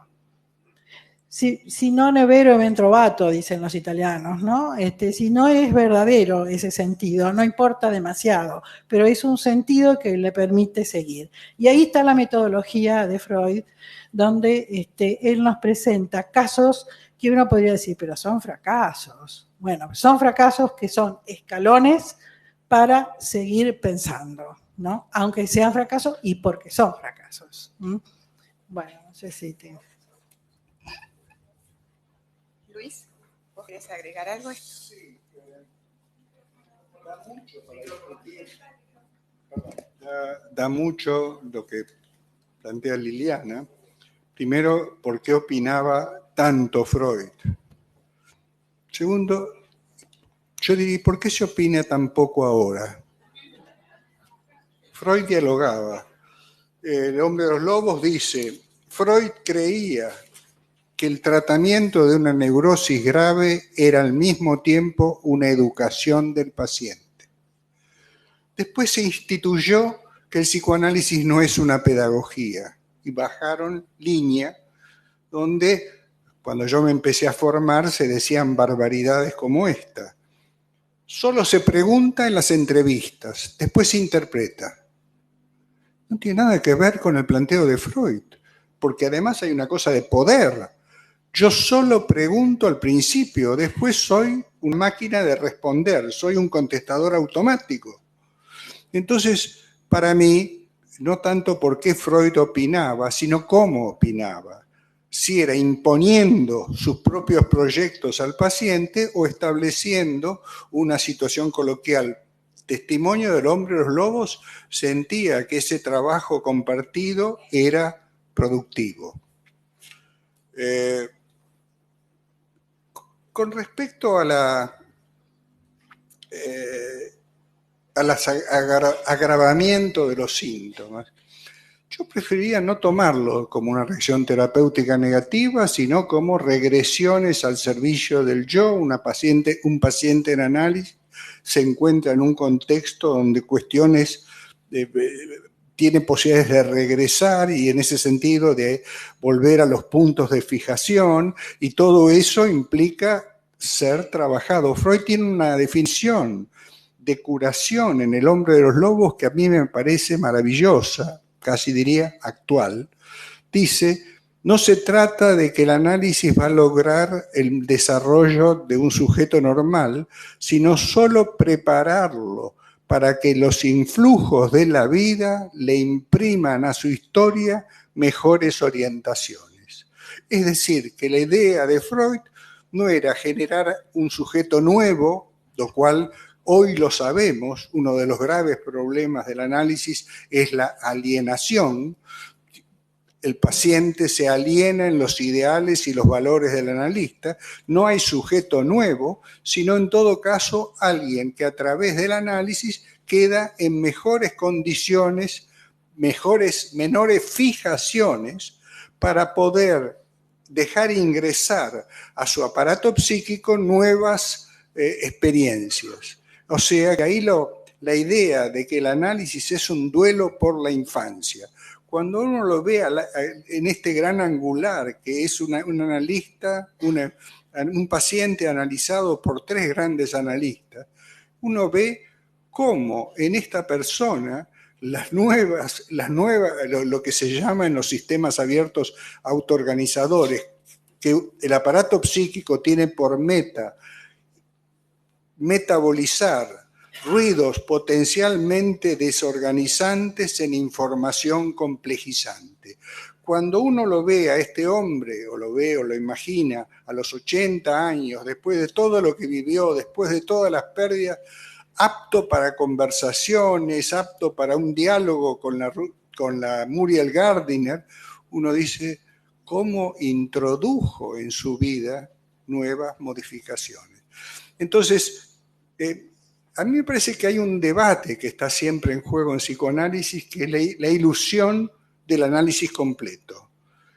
S3: Si non è vero è ben trovato, dicen los italianos, ¿no? Si no es verdadero ese sentido, no importa demasiado, pero es un sentido que le permite seguir. Y ahí está la metodología de Freud, donde él nos presenta casos que uno podría decir, pero son fracasos. Bueno, son fracasos que son escalones para seguir pensando, ¿no? Aunque sean fracasos y porque son fracasos. Bueno, no sé si te...
S2: Luis, ¿vos querés agregar algo a esto?
S4: Sí, da mucho lo que plantea Liliana. Primero, ¿por qué opinaba tanto Freud? Segundo, yo diría, ¿por qué se opina tan poco ahora? Freud dialogaba. El hombre de los lobos dice, Freud creía que el tratamiento de una neurosis grave era al mismo tiempo una educación del paciente. Después se instituyó que el psicoanálisis no es una pedagogía y bajaron línea donde cuando yo me empecé a formar se decían barbaridades como esta. Solo se pregunta en las entrevistas, después se interpreta. No tiene nada que ver con el planteo de Freud, porque además hay una cosa de poder. Yo solo pregunto al principio, después soy una máquina de responder, soy un contestador automático. Entonces, para mí, no tanto por qué Freud opinaba, sino cómo opinaba. Si era imponiendo sus propios proyectos al paciente o estableciendo una situación coloquial. Testimonio del hombre de los lobos sentía que ese trabajo compartido era productivo. Con respecto al agravamiento de los síntomas, yo preferiría no tomarlo como una reacción terapéutica negativa, sino como regresiones al servicio del yo. Un paciente en análisis se encuentra en un contexto donde cuestiones tiene posibilidades de regresar y en ese sentido de volver a los puntos de fijación, y todo eso implica ser trabajado. Freud tiene una definición de curación en El hombre de los lobos que a mí me parece maravillosa, casi diría actual. Dice, no se trata de que el análisis va a lograr el desarrollo de un sujeto normal, sino solo prepararlo para que los influjos de la vida le impriman a su historia mejores orientaciones. Es decir, que la idea de Freud no era generar un sujeto nuevo, lo cual hoy lo sabemos, uno de los graves problemas del análisis es la alienación. El paciente se aliena en los ideales y los valores del analista. No hay sujeto nuevo, sino en todo caso alguien que a través del análisis queda en mejores condiciones, menores fijaciones para poder dejar ingresar a su aparato psíquico nuevas experiencias. O sea que ahí la idea de que el análisis es un duelo por la infancia. Cuando uno lo ve en este gran angular, que es un analista, un paciente analizado por tres grandes analistas, uno ve cómo en esta persona lo que se llama en los sistemas abiertos autoorganizadores, que el aparato psíquico tiene por metabolizar ruidos potencialmente desorganizantes en información complejizante. Cuando uno lo ve a este hombre, o lo ve o lo imagina a los 80 años, después de todo lo que vivió, después de todas las pérdidas, apto para conversaciones, apto para un diálogo con la Muriel Gardiner, uno dice, ¿cómo introdujo en su vida nuevas modificaciones? Entonces, a mí me parece que hay un debate que está siempre en juego en psicoanálisis, que es la ilusión del análisis completo.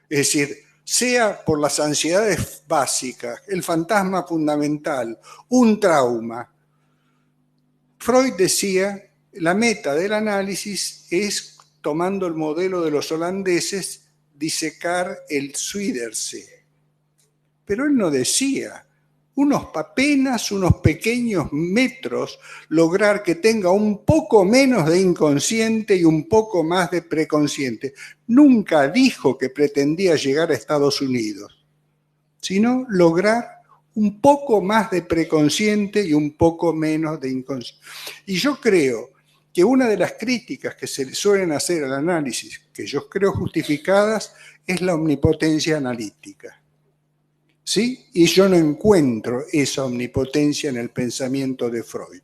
S4: Es decir, sea por las ansiedades básicas, el fantasma fundamental, un trauma. Freud decía, la meta del análisis es, tomando el modelo de los holandeses, disecar el Zuiderzee. Pero él no decía, apenas unos pequeños metros, lograr que tenga un poco menos de inconsciente y un poco más de preconsciente. Nunca dijo que pretendía llegar a Estados Unidos, sino lograr un poco más de preconsciente y un poco menos de inconsciente. Y yo creo que una de las críticas que se le suelen hacer al análisis, que yo creo justificadas, es la omnipotencia analítica. ¿Sí? Y yo no encuentro esa omnipotencia en el pensamiento de Freud.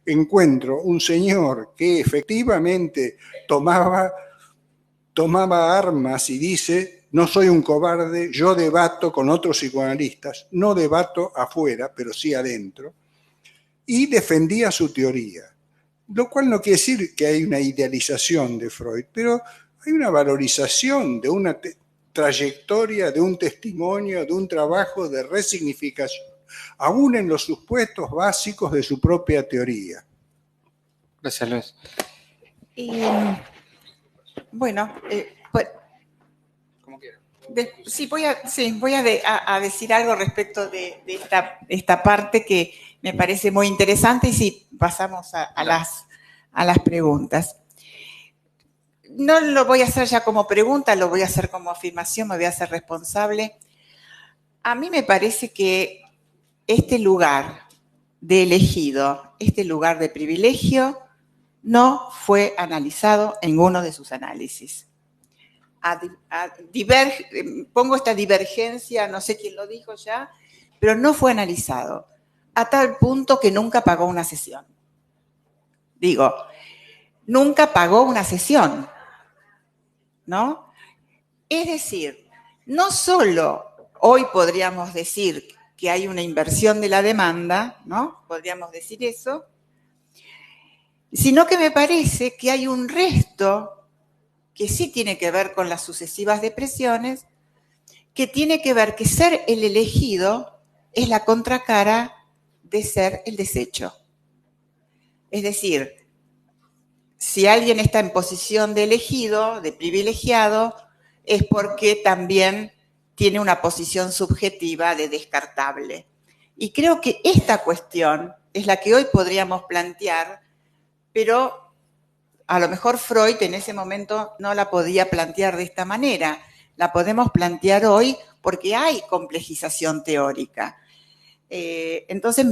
S4: Encuentro un señor que efectivamente tomaba armas y dice, no soy un cobarde, yo debato con otros psicoanalistas, no debato afuera, pero sí adentro, y defendía su teoría. Lo cual no quiere decir que hay una idealización de Freud, pero hay una valorización de una trayectoria, de un testimonio, de un trabajo de resignificación, aún en los supuestos básicos de su propia teoría.
S1: Gracias, Luis.
S2: Bueno, pues,
S1: como quiera.
S2: Sí, voy a decir algo respecto de esta parte que me parece muy interesante, y sí, pasamos a las preguntas. No lo voy a hacer ya como pregunta, lo voy a hacer como afirmación, me voy a hacer responsable. A mí me parece que este lugar de elegido, este lugar de privilegio, no fue analizado en ninguno de sus análisis. Pongo esta divergencia, no sé quién lo dijo ya, pero no fue analizado, a tal punto que nunca pagó una sesión. Digo, nunca pagó una sesión, ¿no? Es decir, no solo hoy podríamos decir que hay una inversión de la demanda, ¿no? Podríamos decir eso, sino que me parece que hay un resto que sí tiene que ver con las sucesivas depresiones, que tiene que ver que ser el elegido es la contracara de ser el desecho. Es decir, si alguien está en posición de elegido, de privilegiado, es porque también tiene una posición subjetiva de descartable. Y creo que esta cuestión es la que hoy podríamos plantear, pero a lo mejor Freud en ese momento no la podía plantear de esta manera. La podemos plantear hoy porque hay complejización teórica. Entonces,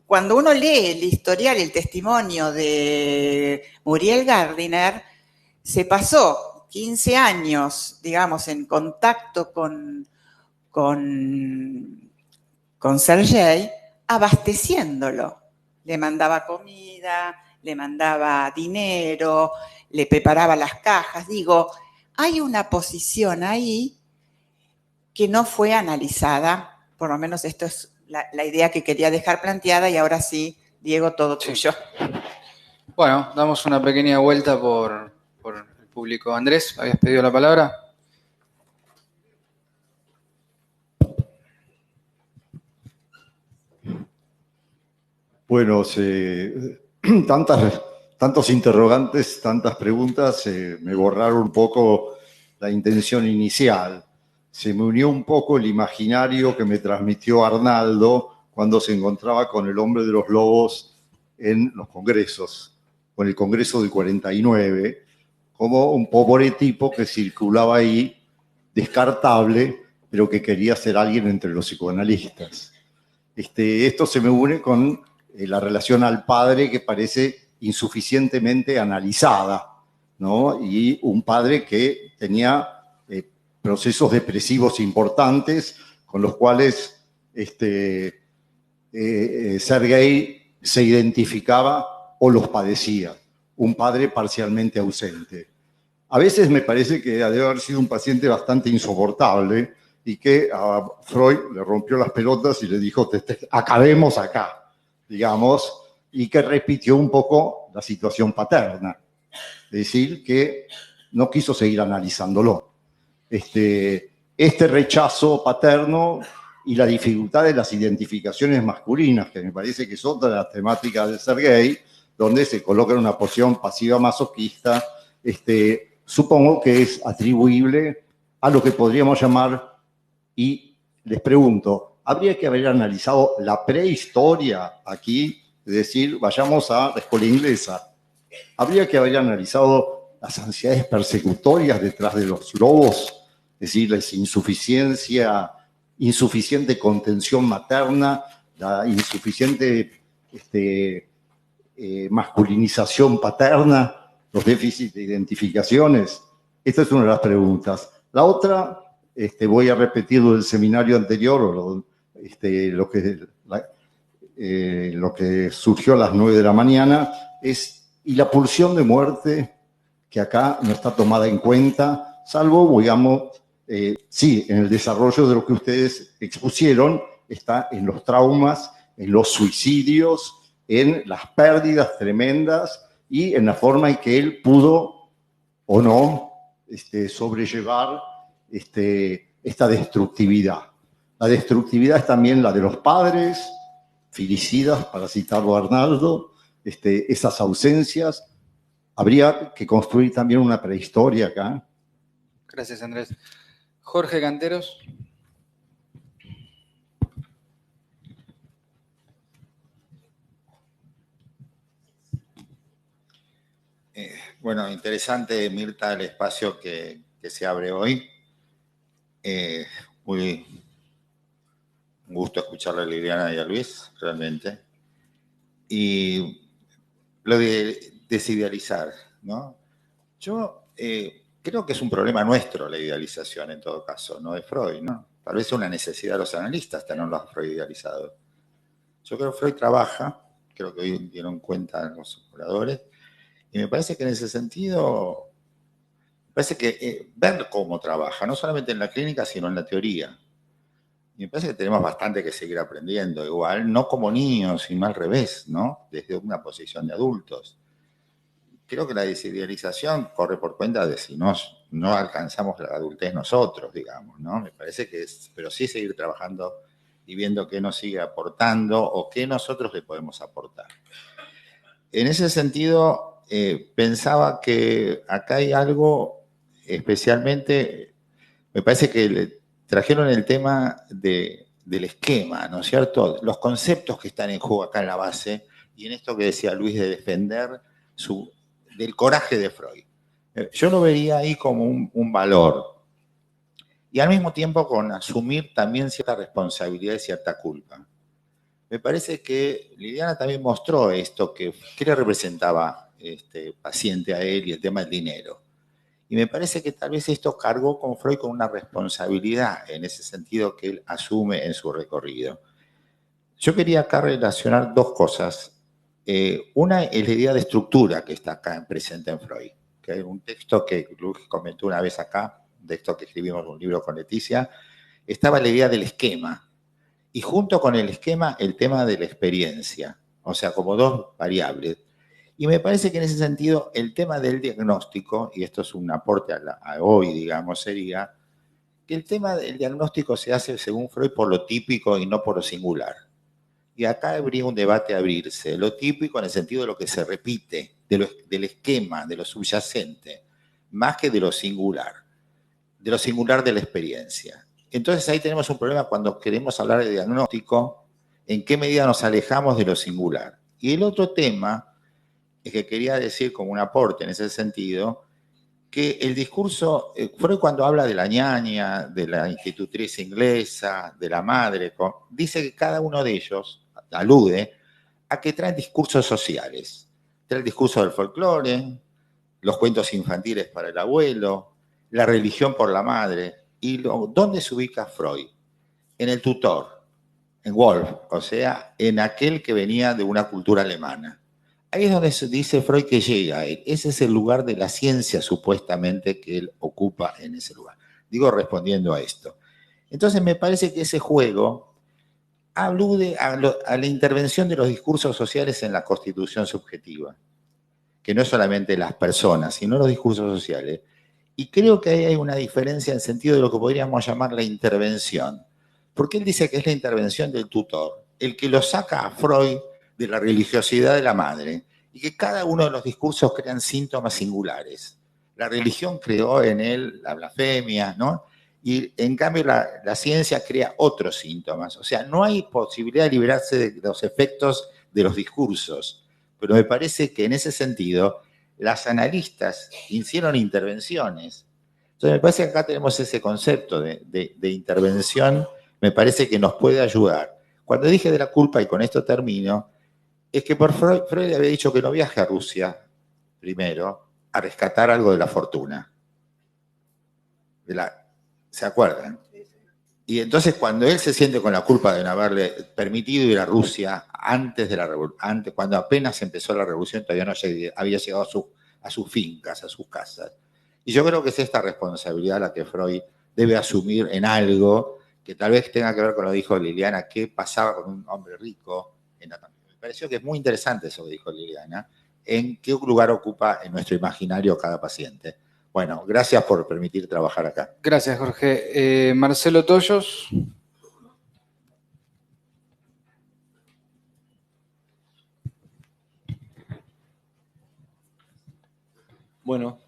S2: cuando uno lee el historial, el testimonio de Muriel Gardiner, se pasó 15 años, digamos, en contacto con Sergei, abasteciéndolo. Le mandaba comida, le mandaba dinero, le preparaba las cajas. Digo, hay una posición ahí que no fue analizada, por lo menos esto es la idea que quería dejar planteada, y ahora sí, Diego, todo tuyo.
S1: Bueno, damos una pequeña vuelta por el público. Andrés, ¿habías pedido la palabra?
S5: Bueno, tantos interrogantes, tantas preguntas, me borraron un poco la intención inicial. Se me unió un poco el imaginario que me transmitió Arnaldo cuando se encontraba con el hombre de los lobos en los congresos, con el Congreso del 49, como un pobre tipo que circulaba ahí, descartable, pero que quería ser alguien entre los psicoanalistas. Esto se me une con la relación al padre que parece insuficientemente analizada, ¿no? Y un padre que tenía procesos depresivos importantes con los cuales Sergei se identificaba o los padecía. Un padre parcialmente ausente. A veces me parece que debe haber sido un paciente bastante insoportable y que a Freud le rompió las pelotas y le dijo, acabemos acá, digamos, y que repitió un poco la situación paterna. Es decir, que no quiso seguir analizándolo. Este rechazo paterno y la dificultad de las identificaciones masculinas, que me parece que es otra de las temáticas de Sergei, donde se coloca en una posición pasiva masoquista, supongo que es atribuible a lo que podríamos llamar, y les pregunto, ¿habría que haber analizado la prehistoria aquí? Es decir, vayamos a la escuela inglesa. ¿Habría que haber analizado las ansiedades persecutorias detrás de los lobos? Es decir, la insuficiente contención materna, la insuficiente masculinización paterna, los déficits de identificaciones. Esta es una de las preguntas. La otra, voy a repetir lo del seminario anterior, o lo que surgió a las 9 de la mañana, y la pulsión de muerte, que acá no está tomada en cuenta, salvo, digamos, sí, en el desarrollo de lo que ustedes expusieron, está en los traumas, en los suicidios, en las pérdidas tremendas y en la forma en que él pudo o no sobrellevar esta destructividad. La destructividad es también la de los padres, filicidas, para citarlo a Arnaldo, esas ausencias. Habría que construir también una prehistoria acá.
S1: Gracias, Andrés. Jorge Canteros.
S6: Bueno, interesante, Mirta, el espacio que se abre hoy. Muy un gusto escucharle a Liliana y a Luis, realmente. Y lo de desidealizar, ¿no? Yo creo que es un problema nuestro la idealización, en todo caso, no de Freud, ¿no? Tal vez es una necesidad de los analistas tenerlo a Freud idealizado. Yo creo que Freud trabaja, creo que hoy dieron cuenta los oradores, y me parece que en ese sentido, me parece que ver cómo trabaja, no solamente en la clínica, sino en la teoría. Y me parece que tenemos bastante que seguir aprendiendo, igual, no como niños, sino al revés, ¿no? Desde una posición de adultos. Creo que la desidealización corre por cuenta de si no alcanzamos la adultez nosotros, digamos, ¿no? Me parece que es, pero sí seguir trabajando y viendo qué nos sigue aportando o qué nosotros le podemos aportar. En ese sentido, pensaba que acá hay algo especialmente, me parece que trajeron el tema del esquema, ¿no es cierto? Los conceptos que están en juego acá en la base y en esto que decía Luis de defender del coraje de Freud. Yo lo vería ahí como un valor y al mismo tiempo con asumir también cierta responsabilidad y cierta culpa. Me parece que Liliana también mostró esto, qué le representaba este paciente a él y el tema del dinero. Y me parece que tal vez esto cargó con Freud con una responsabilidad en ese sentido que él asume en su recorrido. Yo quería acá relacionar dos cosas. Una es la idea de estructura que está acá presente en Freud, que hay un texto que Luis comentó una vez acá, de esto que escribimos un libro con Leticia, estaba la idea del esquema. Y junto con el esquema, el tema de la experiencia, o sea, como dos variables. Y me parece que en ese sentido, el tema del diagnóstico, y esto es un aporte a hoy, digamos, sería que el tema del diagnóstico se hace, según Freud, por lo típico y no por lo singular. Y acá habría un debate a abrirse. Lo típico en el sentido de lo que se repite, del esquema, de lo subyacente, más que de lo singular de la experiencia. Entonces ahí tenemos un problema cuando queremos hablar de diagnóstico, en qué medida nos alejamos de lo singular. Y el otro tema es que quería decir como un aporte en ese sentido, que el discurso, Freud cuando habla de la ñaña, de la institutriz inglesa, de la madre, dice que cada uno de ellos alude a que traen discursos sociales. Trae el discurso del folclore, los cuentos infantiles para el abuelo, la religión por la madre. ¿Y dónde se ubica Freud? En el tutor, en Wolf, o sea, en aquel que venía de una cultura alemana. Ahí es donde se dice Freud que llega a él. Ese es el lugar de la ciencia, supuestamente, que él ocupa en ese lugar. Digo, respondiendo a esto. Entonces, me parece que ese juego alude a la intervención de los discursos sociales en la constitución subjetiva, que no es solamente las personas, sino los discursos sociales. Y creo que ahí hay una diferencia en el sentido de lo que podríamos llamar la intervención. Porque él dice que es la intervención del tutor, el que lo saca a Freud de la religiosidad de la madre, y que cada uno de los discursos crean síntomas singulares. La religión creó en él la blasfemia, ¿no? Y en cambio la ciencia crea otros síntomas. O sea, no hay posibilidad de liberarse de los efectos de los discursos. Pero me parece que en ese sentido, las analistas hicieron intervenciones. Entonces me parece que acá tenemos ese concepto de intervención, me parece que nos puede ayudar. Cuando dije de la culpa, y con esto termino, es que por Freud había dicho que no viaje a Rusia primero a rescatar algo de la fortuna. ¿Se acuerdan? Y entonces cuando él se siente con la culpa de no haberle permitido ir a Rusia antes de la revolución, cuando apenas empezó la revolución, todavía no había llegado a sus fincas, a sus casas. Y yo creo que es esta responsabilidad la que Freud debe asumir en algo que tal vez tenga que ver con lo que dijo Liliana, qué pasaba con un hombre rico. Me pareció que es muy interesante eso que dijo Liliana, en qué lugar ocupa en nuestro imaginario cada paciente. Bueno, gracias por permitir trabajar acá.
S1: Gracias, Jorge. Marcelo Tollos.
S7: Bueno,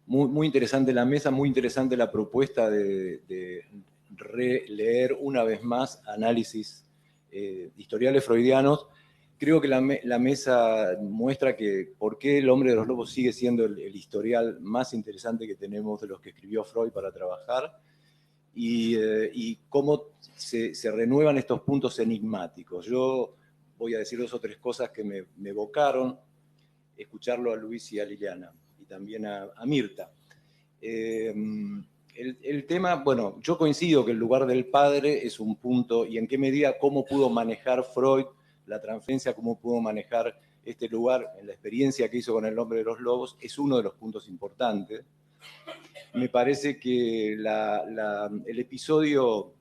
S7: muy interesante la mesa, muy interesante la propuesta de releer una vez más análisis historiales freudianos. Creo que la mesa muestra que por qué El hombre de los lobos sigue siendo el historial más interesante que tenemos de los que escribió Freud para trabajar y cómo se renuevan estos puntos enigmáticos. Yo voy a decir 2 o 3 cosas que me evocaron escucharlo a Luis y a Liliana, y también a Mirta. El tema, bueno, yo coincido que el lugar del padre es un punto, y en qué medida, cómo pudo manejar Freud la transferencia, cómo pudo manejar este lugar en la experiencia que hizo con El hombre de los lobos, es uno de los puntos importantes. Me parece que el episodio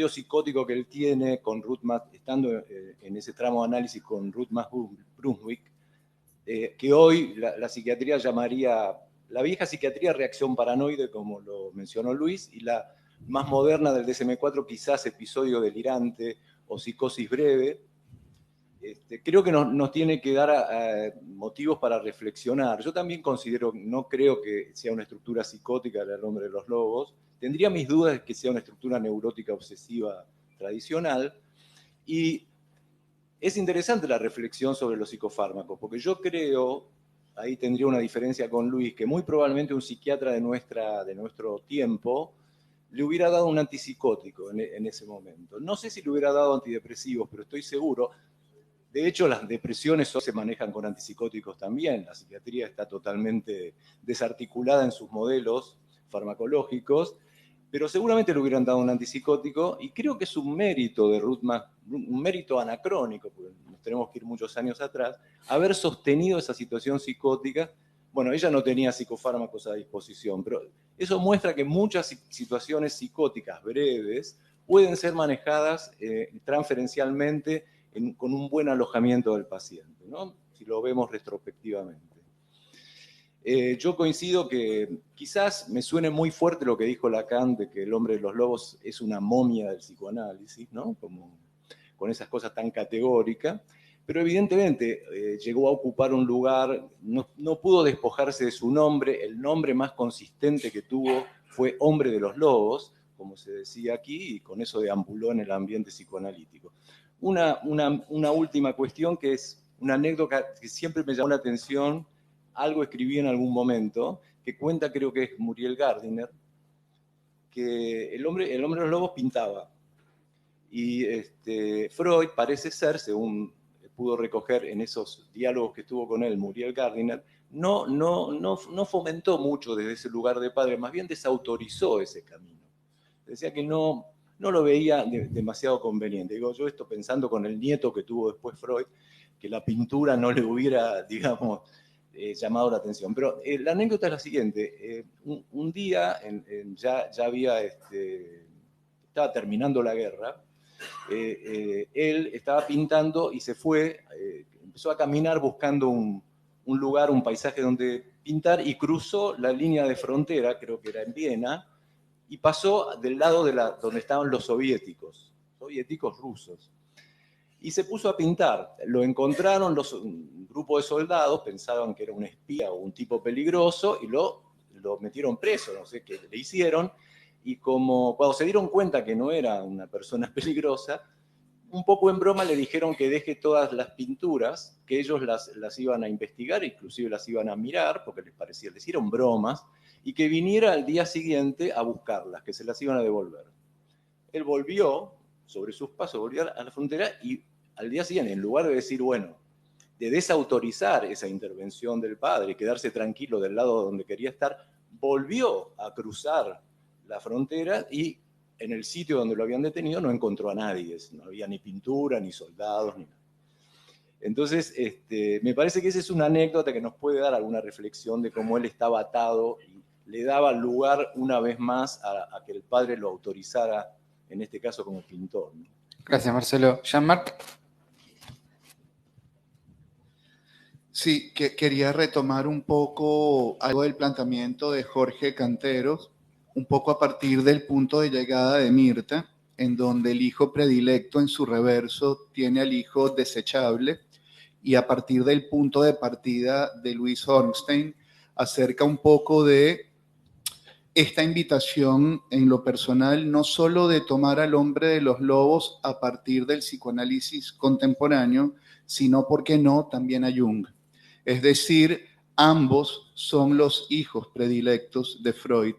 S7: psicótico que él tiene con Ruth estando en ese tramo de análisis con Ruth Brunswick, que hoy la psiquiatría llamaría, la vieja psiquiatría reacción paranoide, como lo mencionó Luis, y la más moderna del DSM-4 quizás episodio delirante o psicosis breve. Creo que nos tiene que dar motivos para reflexionar. Yo también considero, no creo que sea una estructura psicótica del hombre de los lobos, tendría mis dudas de que sea una estructura neurótica obsesiva tradicional, y es interesante la reflexión sobre los psicofármacos, porque yo creo, ahí tendría una diferencia con Luis, que muy probablemente un psiquiatra de nuestro tiempo le hubiera dado un antipsicótico en ese momento. No sé si le hubiera dado antidepresivos, pero estoy seguro. De hecho, las depresiones se manejan con antipsicóticos también. La psiquiatría está totalmente desarticulada en sus modelos farmacológicos, pero seguramente le hubieran dado un antipsicótico, y creo que es un mérito de Ruth, un mérito anacrónico, porque nos tenemos que ir muchos años atrás, haber sostenido esa situación psicótica. Bueno, ella no tenía psicofármacos a disposición, pero eso muestra que muchas situaciones psicóticas breves pueden ser manejadas transferencialmente con un buen alojamiento del paciente, ¿no? Si lo vemos retrospectivamente. Yo coincido que quizás me suene muy fuerte lo que dijo Lacan de que El hombre de los lobos es una momia del psicoanálisis, ¿no? Como con esas cosas tan categóricas, pero evidentemente llegó a ocupar un lugar, no pudo despojarse de su nombre. El nombre más consistente que tuvo fue Hombre de los Lobos, como se decía aquí, y con eso deambuló en el ambiente psicoanalítico. Una última cuestión, que es una anécdota que siempre me llamó la atención. Algo escribí en algún momento, que cuenta, creo que es Muriel Gardiner, que el hombre de los lobos pintaba. Y Freud parece ser, según pudo recoger en esos diálogos que tuvo con él Muriel Gardiner, no fomentó mucho desde ese lugar de padre, más bien desautorizó ese camino. Decía que no lo veía demasiado conveniente. Digo, yo esto pensando con el nieto que tuvo después Freud, que la pintura no le hubiera, digamos, llamado la atención. Pero la anécdota es la siguiente. Un día, ya había, estaba terminando la guerra, él estaba pintando y se fue, empezó a caminar buscando un lugar, un paisaje donde pintar, y cruzó la línea de frontera, creo que era en Viena, y pasó del lado donde estaban los soviéticos rusos. Y se puso a pintar. Lo encontraron un grupo de soldados, pensaban que era un espía o un tipo peligroso, y lo metieron preso, no sé qué le hicieron. Y cuando se dieron cuenta que no era una persona peligrosa, un poco en broma le dijeron que deje todas las pinturas, que ellos las iban a investigar, inclusive las iban a mirar, porque les hicieron bromas, y que viniera al día siguiente a buscarlas, que se las iban a devolver. Él volvió, sobre sus pasos, volvió a la frontera, y al día siguiente, en lugar de decir, bueno, de desautorizar esa intervención del padre y quedarse tranquilo del lado donde quería estar, volvió a cruzar la frontera y en el sitio donde lo habían detenido no encontró a nadie, no había ni pintura, ni soldados, ni nada. Entonces, me parece que esa es una anécdota que nos puede dar alguna reflexión de cómo él estaba atado y le daba lugar una vez más a que el padre lo autorizara, en este caso como pintor, ¿no?
S1: Gracias, Marcelo. Jean-Marc.
S8: Sí, quería retomar un poco algo del planteamiento de Jorge Canteros, un poco a partir del punto de llegada de Mirta, en donde el hijo predilecto en su reverso tiene al hijo desechable, y a partir del punto de partida de Luis Hornstein, acerca un poco de esta invitación en lo personal, no solo de tomar al hombre de los lobos a partir del psicoanálisis contemporáneo, sino, ¿por qué no?, también a Jung. Es decir, ambos son los hijos predilectos de Freud,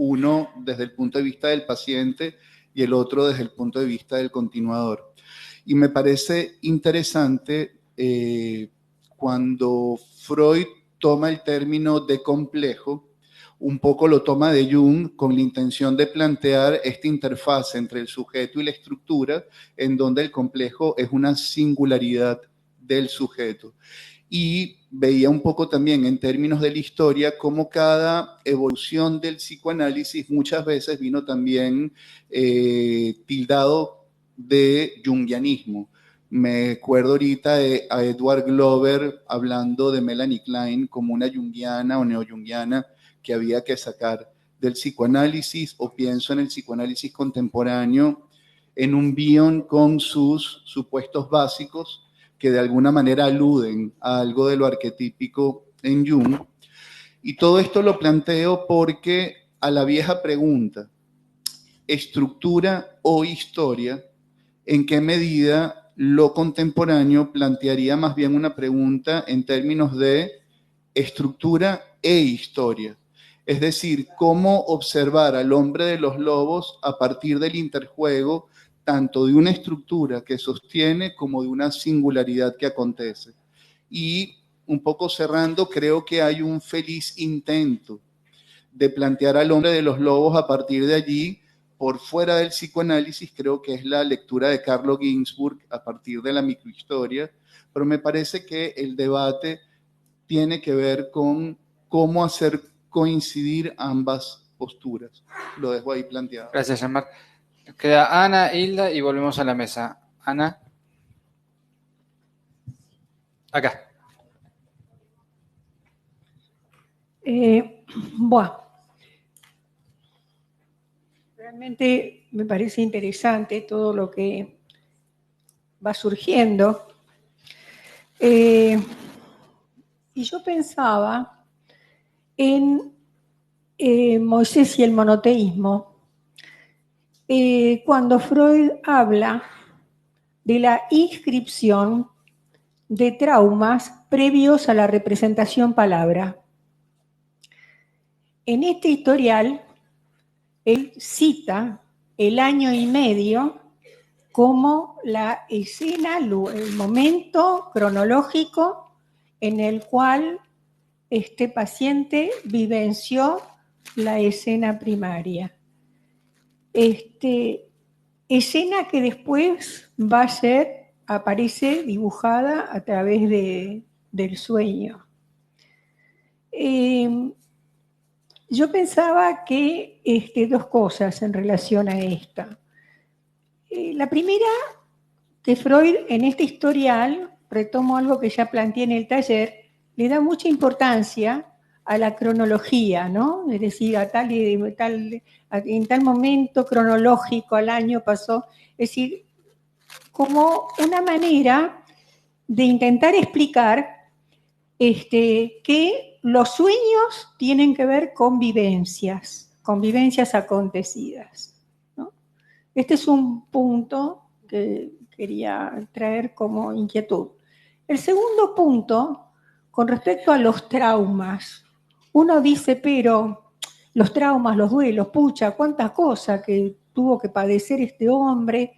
S8: uno desde el punto de vista del paciente y el otro desde el punto de vista del continuador. Y me parece interesante cuando Freud toma el término de complejo, un poco lo toma de Jung con la intención de plantear esta interfaz entre el sujeto y la estructura, en donde el complejo es una singularidad del sujeto. Y veía un poco también en términos de la historia cómo cada evolución del psicoanálisis muchas veces vino también tildado de jungianismo. Me acuerdo ahorita a Edward Glover hablando de Melanie Klein como una jungiana o neojungiana que había que sacar del psicoanálisis, o pienso en el psicoanálisis contemporáneo en un Bion con sus supuestos básicos que de alguna manera aluden a algo de lo arquetípico en Jung. Y todo esto lo planteo porque a la vieja pregunta, ¿estructura o historia? ¿En qué medida lo contemporáneo plantearía más bien una pregunta en términos de estructura e historia? Es decir, cómo observar al hombre de los lobos a partir del interjuego tanto de una estructura que sostiene como de una singularidad que acontece. Y un poco cerrando, creo que hay un feliz intento de plantear al hombre de los lobos a partir de allí, por fuera del psicoanálisis. Creo que es la lectura de Carlo Ginzburg a partir de la microhistoria, pero me parece que el debate tiene que ver con cómo hacer coincidir ambas posturas. Lo dejo ahí planteado.
S1: Gracias, Jean-Marc. Queda Ana, Hilda y volvemos a la mesa. Ana. Acá.
S9: Bueno, realmente me parece interesante todo lo que va surgiendo. Y yo pensaba en Moisés y el monoteísmo, cuando Freud habla de la inscripción de traumas previos a la representación palabra. En este historial, él cita el año y medio como la escena, el momento cronológico en el cual este paciente vivenció la escena primaria. Escena que después aparece dibujada a través del sueño. Yo pensaba que dos cosas en relación a esta. La primera, que Freud en este historial, retomo algo que ya planteé en el taller, le da mucha importancia a la cronología, ¿no? Es decir, en tal momento cronológico al año pasó, es decir, como una manera de intentar explicar que los sueños tienen que ver con vivencias acontecidas, ¿no? Este es un punto que quería traer como inquietud. El segundo punto, con respecto a los traumas, uno dice, pero los traumas, los duelos, pucha, cuántas cosas que tuvo que padecer este hombre,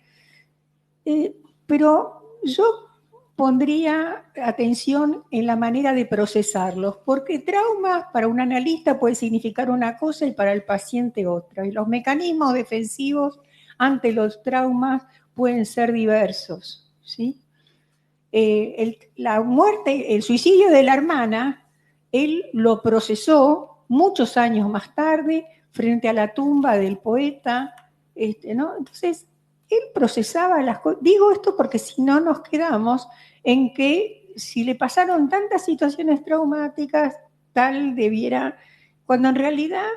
S9: pero yo pondría atención en la manera de procesarlos, porque trauma para un analista puede significar una cosa y para el paciente otra, y los mecanismos defensivos ante los traumas pueden ser diversos, ¿sí? La muerte, el suicidio de la hermana, él lo procesó muchos años más tarde frente a la tumba del poeta, ¿no? Entonces, él procesaba las cosas. Digo esto porque si no nos quedamos en que si le pasaron tantas situaciones traumáticas, tal debiera, cuando en realidad,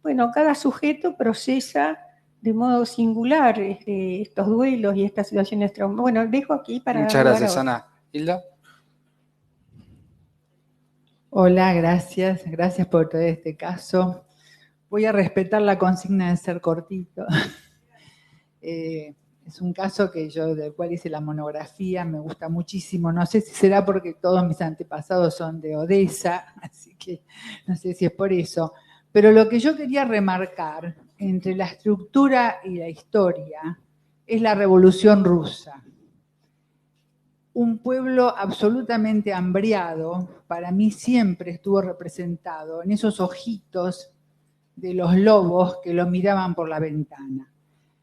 S9: bueno, cada sujeto procesa de modo singular estos duelos y estas situaciones traumáticas. Bueno, dejo aquí para...
S1: Muchas gracias, Ana. Hilda.
S10: Hola, gracias. Gracias por todo este caso. Voy a respetar la consigna de ser cortito. Es un caso del cual hice la monografía, me gusta muchísimo. No sé si será porque todos mis antepasados son de Odessa, así que no sé si es por eso. Pero lo que yo quería remarcar entre la estructura y la historia es la Revolución Rusa. Un pueblo absolutamente hambriado, para mí siempre estuvo representado en esos ojitos de los lobos que lo miraban por la ventana.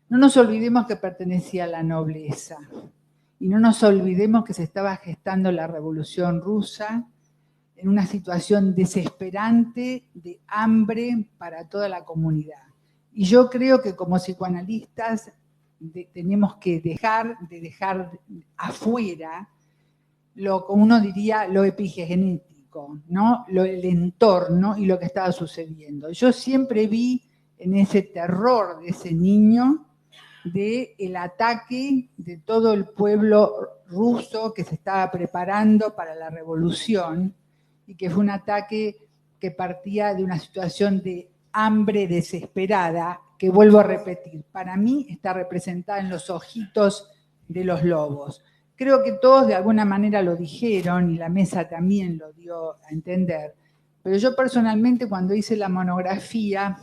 S10: No nos olvidemos que pertenecía a la nobleza y no nos olvidemos que se estaba gestando la Revolución Rusa en una situación desesperante de hambre para toda la comunidad. Y yo creo que como psicoanalistas tenemos que dejar afuera como uno diría, lo epigenético, ¿no? El entorno y lo que estaba sucediendo. Yo siempre vi en ese terror de ese niño del ataque de todo el pueblo ruso que se estaba preparando para la revolución y que fue un ataque que partía de una situación de hambre desesperada, que vuelvo a repetir, para mí está representada en los ojitos de los lobos. Creo que todos de alguna manera lo dijeron y la mesa también lo dio a entender, pero yo personalmente cuando hice la monografía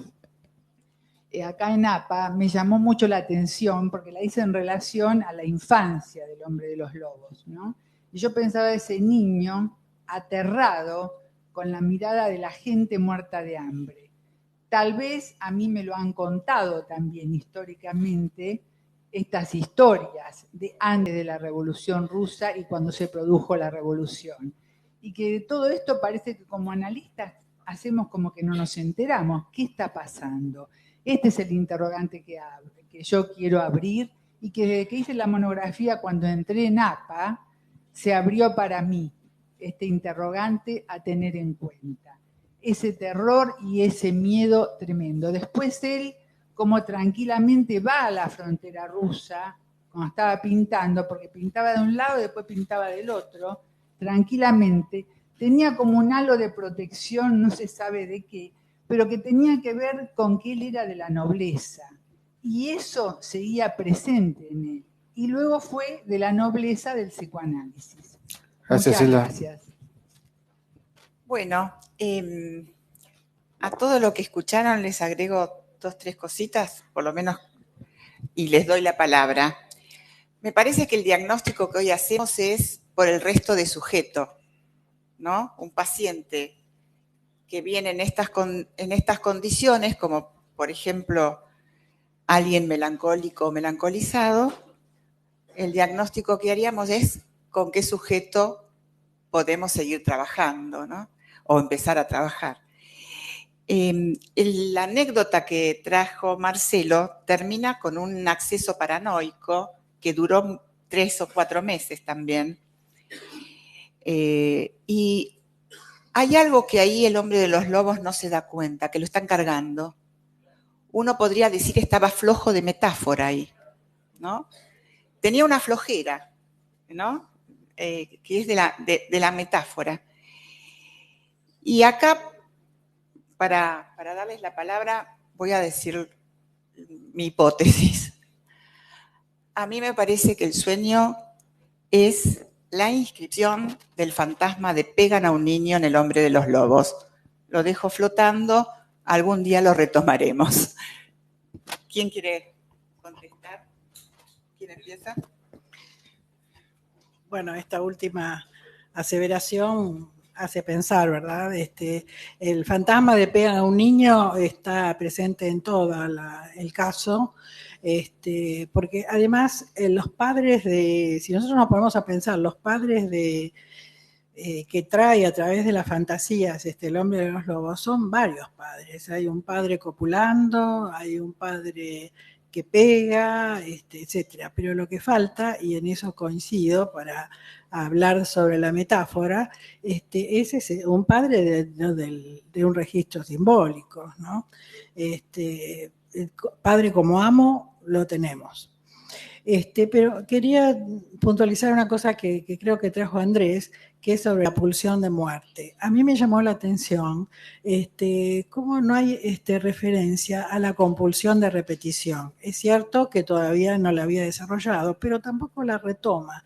S10: acá en APA me llamó mucho la atención porque la hice en relación a la infancia del hombre de los lobos, ¿no? Y yo pensaba ese niño aterrado con la mirada de la gente muerta de hambre. Tal vez a mí me lo han contado también históricamente estas historias de antes de la Revolución Rusa y cuando se produjo la Revolución. Y que de todo esto parece que como analistas hacemos como que no nos enteramos. ¿Qué está pasando? Este es el interrogante que yo quiero abrir y que desde que hice la monografía cuando entré en APA se abrió para mí este interrogante a tener en cuenta. Ese terror y ese miedo tremendo. Después él, como tranquilamente va a la frontera rusa, cuando estaba pintando, porque pintaba de un lado y después pintaba del otro, tranquilamente, tenía como un halo de protección, no se sabe de qué, pero que tenía que ver con que él era de la nobleza. Y eso seguía presente en él. Y luego fue de la nobleza del psicoanálisis.
S1: Gracias, Hilda.
S10: Gracias.
S2: Bueno, a todo lo que escucharon les agrego 2 o 3 cositas, por lo menos, y les doy la palabra. Me parece que el diagnóstico que hoy hacemos es por el resto de sujeto, ¿no? Un paciente que viene en estas condiciones, como por ejemplo alguien melancólico o melancolizado, el diagnóstico que haríamos es con qué sujeto podemos seguir trabajando, ¿no? O empezar a trabajar. La anécdota que trajo Marcelo termina con un acceso paranoico que duró 3 o 4 meses también. Y hay algo que ahí el hombre de los lobos no se da cuenta, que lo están cargando. Uno podría decir que estaba flojo de metáfora ahí, ¿no? Tenía una flojera, ¿no? Que es de la metáfora. Y acá, para darles la palabra, voy a decir mi hipótesis. A mí me parece que el sueño es la inscripción del fantasma de pegan a un niño en el hombre de los lobos. Lo dejo flotando, algún día lo retomaremos. ¿Quién quiere contestar? ¿Quién empieza?
S3: Bueno, esta última aseveración hace pensar, ¿verdad? El fantasma de pegan a un niño está presente en todo el caso, porque además los padres si nosotros nos ponemos a pensar, los padres que trae a través de las fantasías el hombre de los lobos son varios padres. Hay un padre copulando, hay un padre que pega, etcétera. Pero lo que falta, y en eso coincido para hablar sobre la metáfora, es un padre de un registro simbólico, ¿no? El padre como amo lo tenemos. Pero quería puntualizar una cosa que creo que trajo Andrés, que es sobre la pulsión de muerte. A mí me llamó la atención cómo no hay referencia a la compulsión de repetición. Es cierto que todavía no la había desarrollado, pero tampoco la retoma.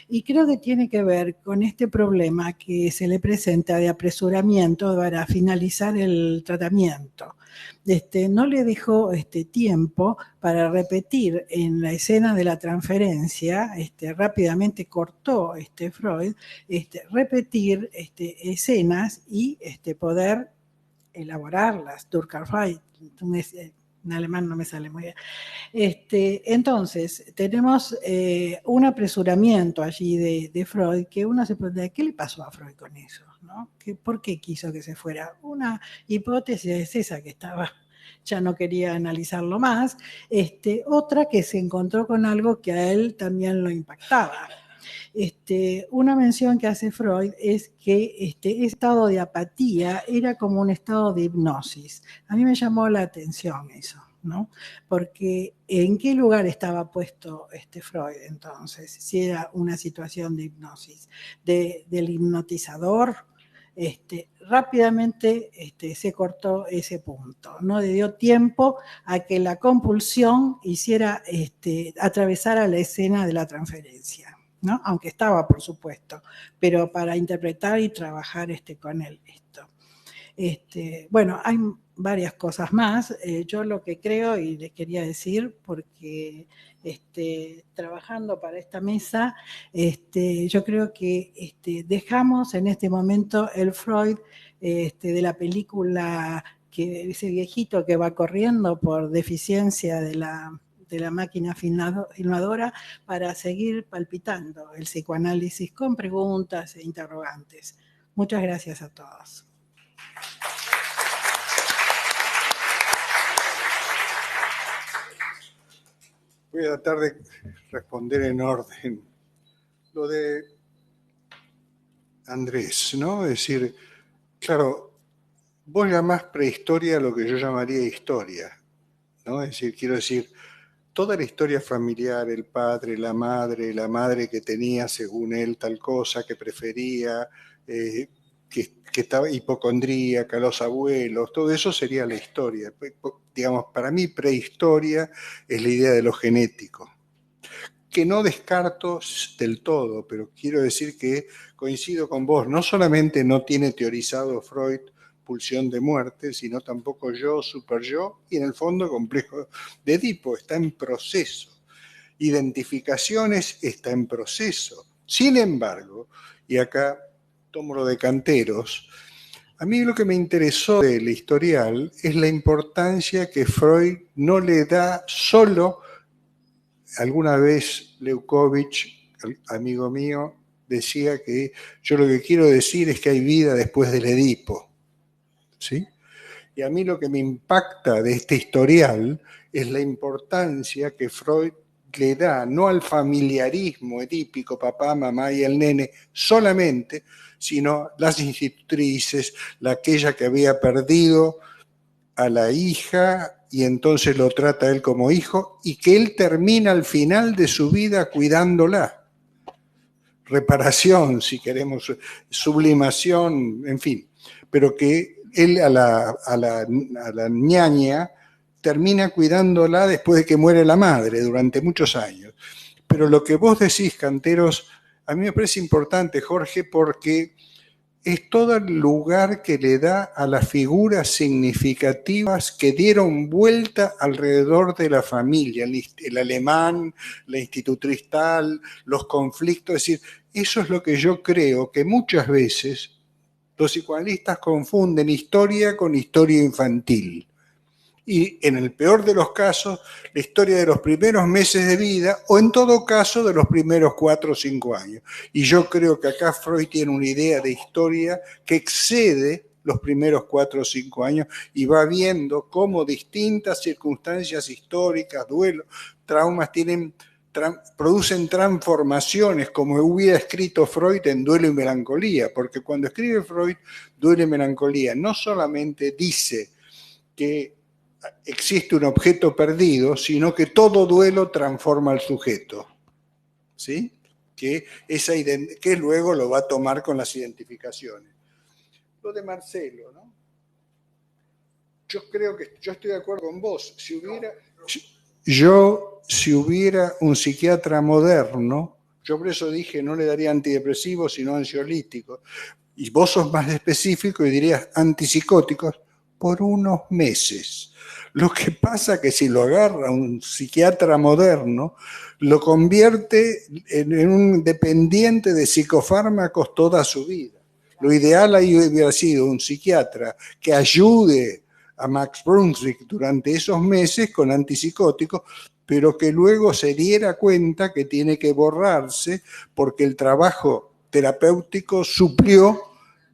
S3: Y creo que tiene que ver con este problema que se le presenta de apresuramiento para finalizar el tratamiento. No le dejó tiempo para repetir en la escena de la transferencia, rápidamente cortó Freud, repetir escenas y poder elaborarlas. Durkheim, en alemán no me sale muy bien. Entonces, tenemos un apresuramiento allí de Freud que uno se pregunta, ¿qué le pasó a Freud con eso? ¿No? ¿Por qué quiso que se fuera? Una hipótesis es esa, que ya no quería analizarlo más. Otra, que se encontró con algo que a él también lo impactaba. Una mención que hace Freud es que este estado de apatía era como un estado de hipnosis. A mí me llamó la atención eso, ¿no? Porque ¿en qué lugar estaba puesto Freud entonces? Si era una situación de hipnosis, del hipnotizador. Rápidamente se cortó ese punto, no le dio tiempo a que la compulsión atravesara la escena de la transferencia, ¿no? Aunque estaba, por supuesto, pero para interpretar y trabajar con él esto. Bueno, hay varias cosas más. Yo lo que creo, y les quería decir, porque trabajando para esta mesa, yo creo que dejamos en este momento el Freud de la película, ese viejito que va corriendo por deficiencia de la máquina filmadora, para seguir palpitando el psicoanálisis con preguntas e interrogantes. Muchas gracias a todos.
S4: Voy a tratar de responder en orden. Lo de Andrés, ¿no? Es decir, claro, vos llamás prehistoria lo que yo llamaría historia, ¿no? Es decir, quiero decir, toda la historia familiar, el padre, la madre que tenía según él tal cosa, que prefería, que estaba hipocondríaca, los abuelos, todo eso sería la historia. Digamos, para mí prehistoria es la idea de lo genético, que no descarto del todo, pero quiero decir que coincido con vos, no solamente no tiene teorizado Freud pulsión de muerte, sino tampoco yo, super yo, y en el fondo complejo de Edipo, está en proceso. identificaciones está en proceso. Sin embargo, y acá tomo lo de Canteros, a mí lo que me interesó del historial es la importancia que Freud no le da solo. Alguna vez Leukovich, amigo mío, decía que yo lo que quiero decir es que hay vida después del Edipo, ¿sí? Y a mí lo que me impacta de este historial es la importancia que Freud le da, no al familiarismo edípico, papá, mamá y el nene solamente, sino las institutrices, aquella que había perdido a la hija y entonces lo trata él como hijo, y que él termina al final de su vida cuidándola. Reparación, si queremos, sublimación, en fin, pero que él a la ñaña termina cuidándola después de que muere la madre durante muchos años. Pero lo que vos decís, Canteros, a mí me parece importante, Jorge, porque es todo el lugar que le da a las figuras significativas que dieron vuelta alrededor de la familia, el alemán, la institutriz tal, los conflictos, es decir, eso es lo que yo creo que muchas veces los psicoanalistas confunden historia con historia infantil. Y en el peor de los casos, la historia de los primeros meses de vida, o en todo caso de los primeros 4 o 5 años. Y yo creo que acá Freud tiene una idea de historia que excede los primeros 4 o 5 años y va viendo cómo distintas circunstancias históricas, duelos, traumas producen transformaciones, como hubiera escrito Freud en Duelo y Melancolía, porque cuando escribe Freud Duelo y Melancolía no solamente dice que existe un objeto perdido, sino que todo duelo transforma al sujeto, ¿sí? Que luego lo va a tomar con las identificaciones. Lo de Marcelo, ¿no? Yo creo que, yo estoy de acuerdo con vos, si hubiera un psiquiatra moderno, yo por eso dije no le daría antidepresivos sino ansiolíticos, y vos sos más específico y dirías antipsicóticos por unos meses. Lo que pasa es que si lo agarra un psiquiatra moderno, lo convierte en un dependiente de psicofármacos toda su vida. Lo ideal ahí hubiera sido un psiquiatra que ayude a Max Brunswick durante esos meses con antipsicóticos, pero que luego se diera cuenta que tiene que borrarse porque el trabajo terapéutico suplió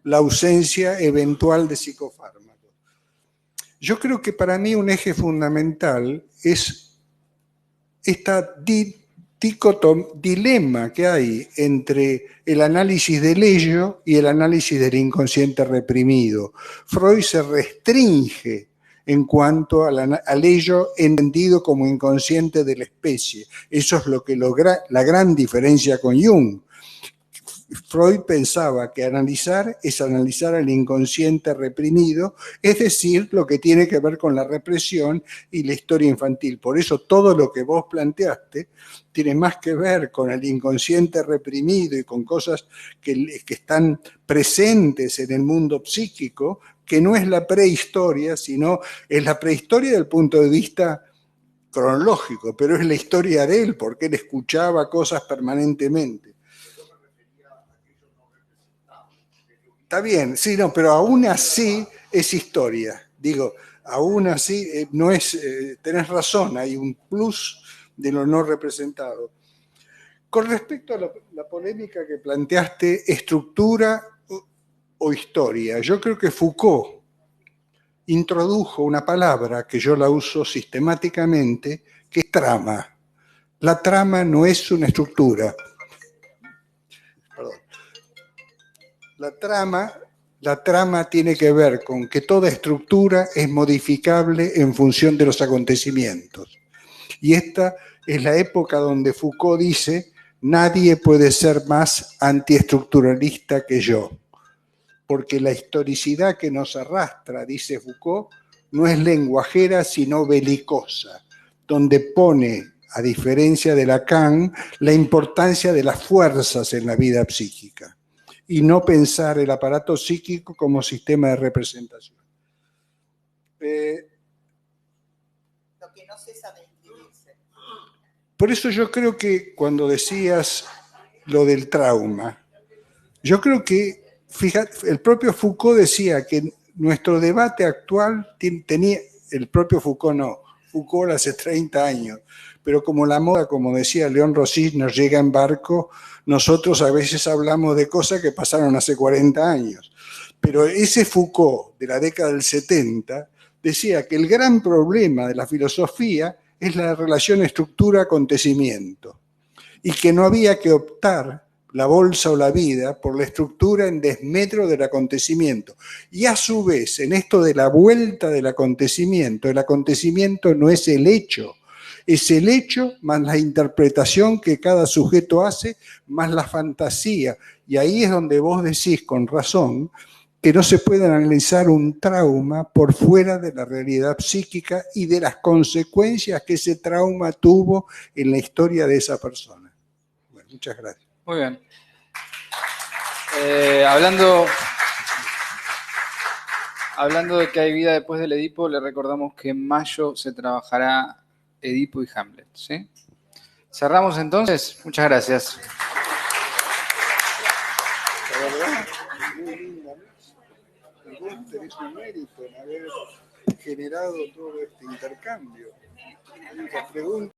S4: la ausencia eventual de psicofármacos. Yo creo que para mí un eje fundamental es esta dilema que hay entre el análisis del ello y el análisis del inconsciente reprimido. Freud se restringe en cuanto al ello entendido como inconsciente de la especie. Eso es lo que logra la gran diferencia con Jung. Freud pensaba que analizar es analizar el inconsciente reprimido, es decir, lo que tiene que ver con la represión y la historia infantil. Por eso todo lo que vos planteaste tiene más que ver con el inconsciente reprimido y con cosas que están presentes en el mundo psíquico, que no es la prehistoria, sino es la prehistoria del punto de vista cronológico, pero es la historia de él, porque él escuchaba cosas permanentemente. Está bien, sí, no, pero aún así es historia. Digo, aún así no es, tenés razón, hay un plus de lo no representado. Con respecto a la polémica que planteaste, estructura o historia, yo creo que Foucault introdujo una palabra que yo la uso sistemáticamente, que es trama. La trama no es una estructura. Perdón. La trama tiene que ver con que toda estructura es modificable en función de los acontecimientos. Y esta es la época donde Foucault dice, nadie puede ser más antiestructuralista que yo. Porque la historicidad que nos arrastra, dice Foucault, no es lenguajera sino belicosa, donde pone, a diferencia de Lacan, la importancia de las fuerzas en la vida psíquica y no pensar el aparato psíquico como sistema de representación.
S2: Lo que no cesa de inscribirse.
S4: Por eso yo creo que cuando decías lo del trauma, yo creo que, fíjate, el propio Foucault decía que nuestro debate actual tenía, el propio Foucault no, Foucault hace 30 años, pero como la moda, como decía León Rossi, nos llega en barco, nosotros a veces hablamos de cosas que pasaron hace 40 años. Pero ese Foucault de la década del 70 decía que el gran problema de la filosofía es la relación estructura-acontecimiento y que no había que optar la bolsa o la vida por la estructura en desmedro del acontecimiento. Y a su vez, en esto de la vuelta del acontecimiento, el acontecimiento no es el hecho, es el hecho más la interpretación que cada sujeto hace, más la fantasía. Y ahí es donde vos decís con razón que no se puede analizar un trauma por fuera de la realidad psíquica y de las consecuencias que ese trauma tuvo en la historia de esa persona. Bueno, muchas gracias.
S1: Muy bien. Hablando de que hay vida después del Edipo, le recordamos que en mayo se trabajará Edipo y Hamlet, ¿sí? Cerramos entonces. Muchas gracias.
S4: Vos tenés un mérito en haber generado todo este intercambio. Las preguntas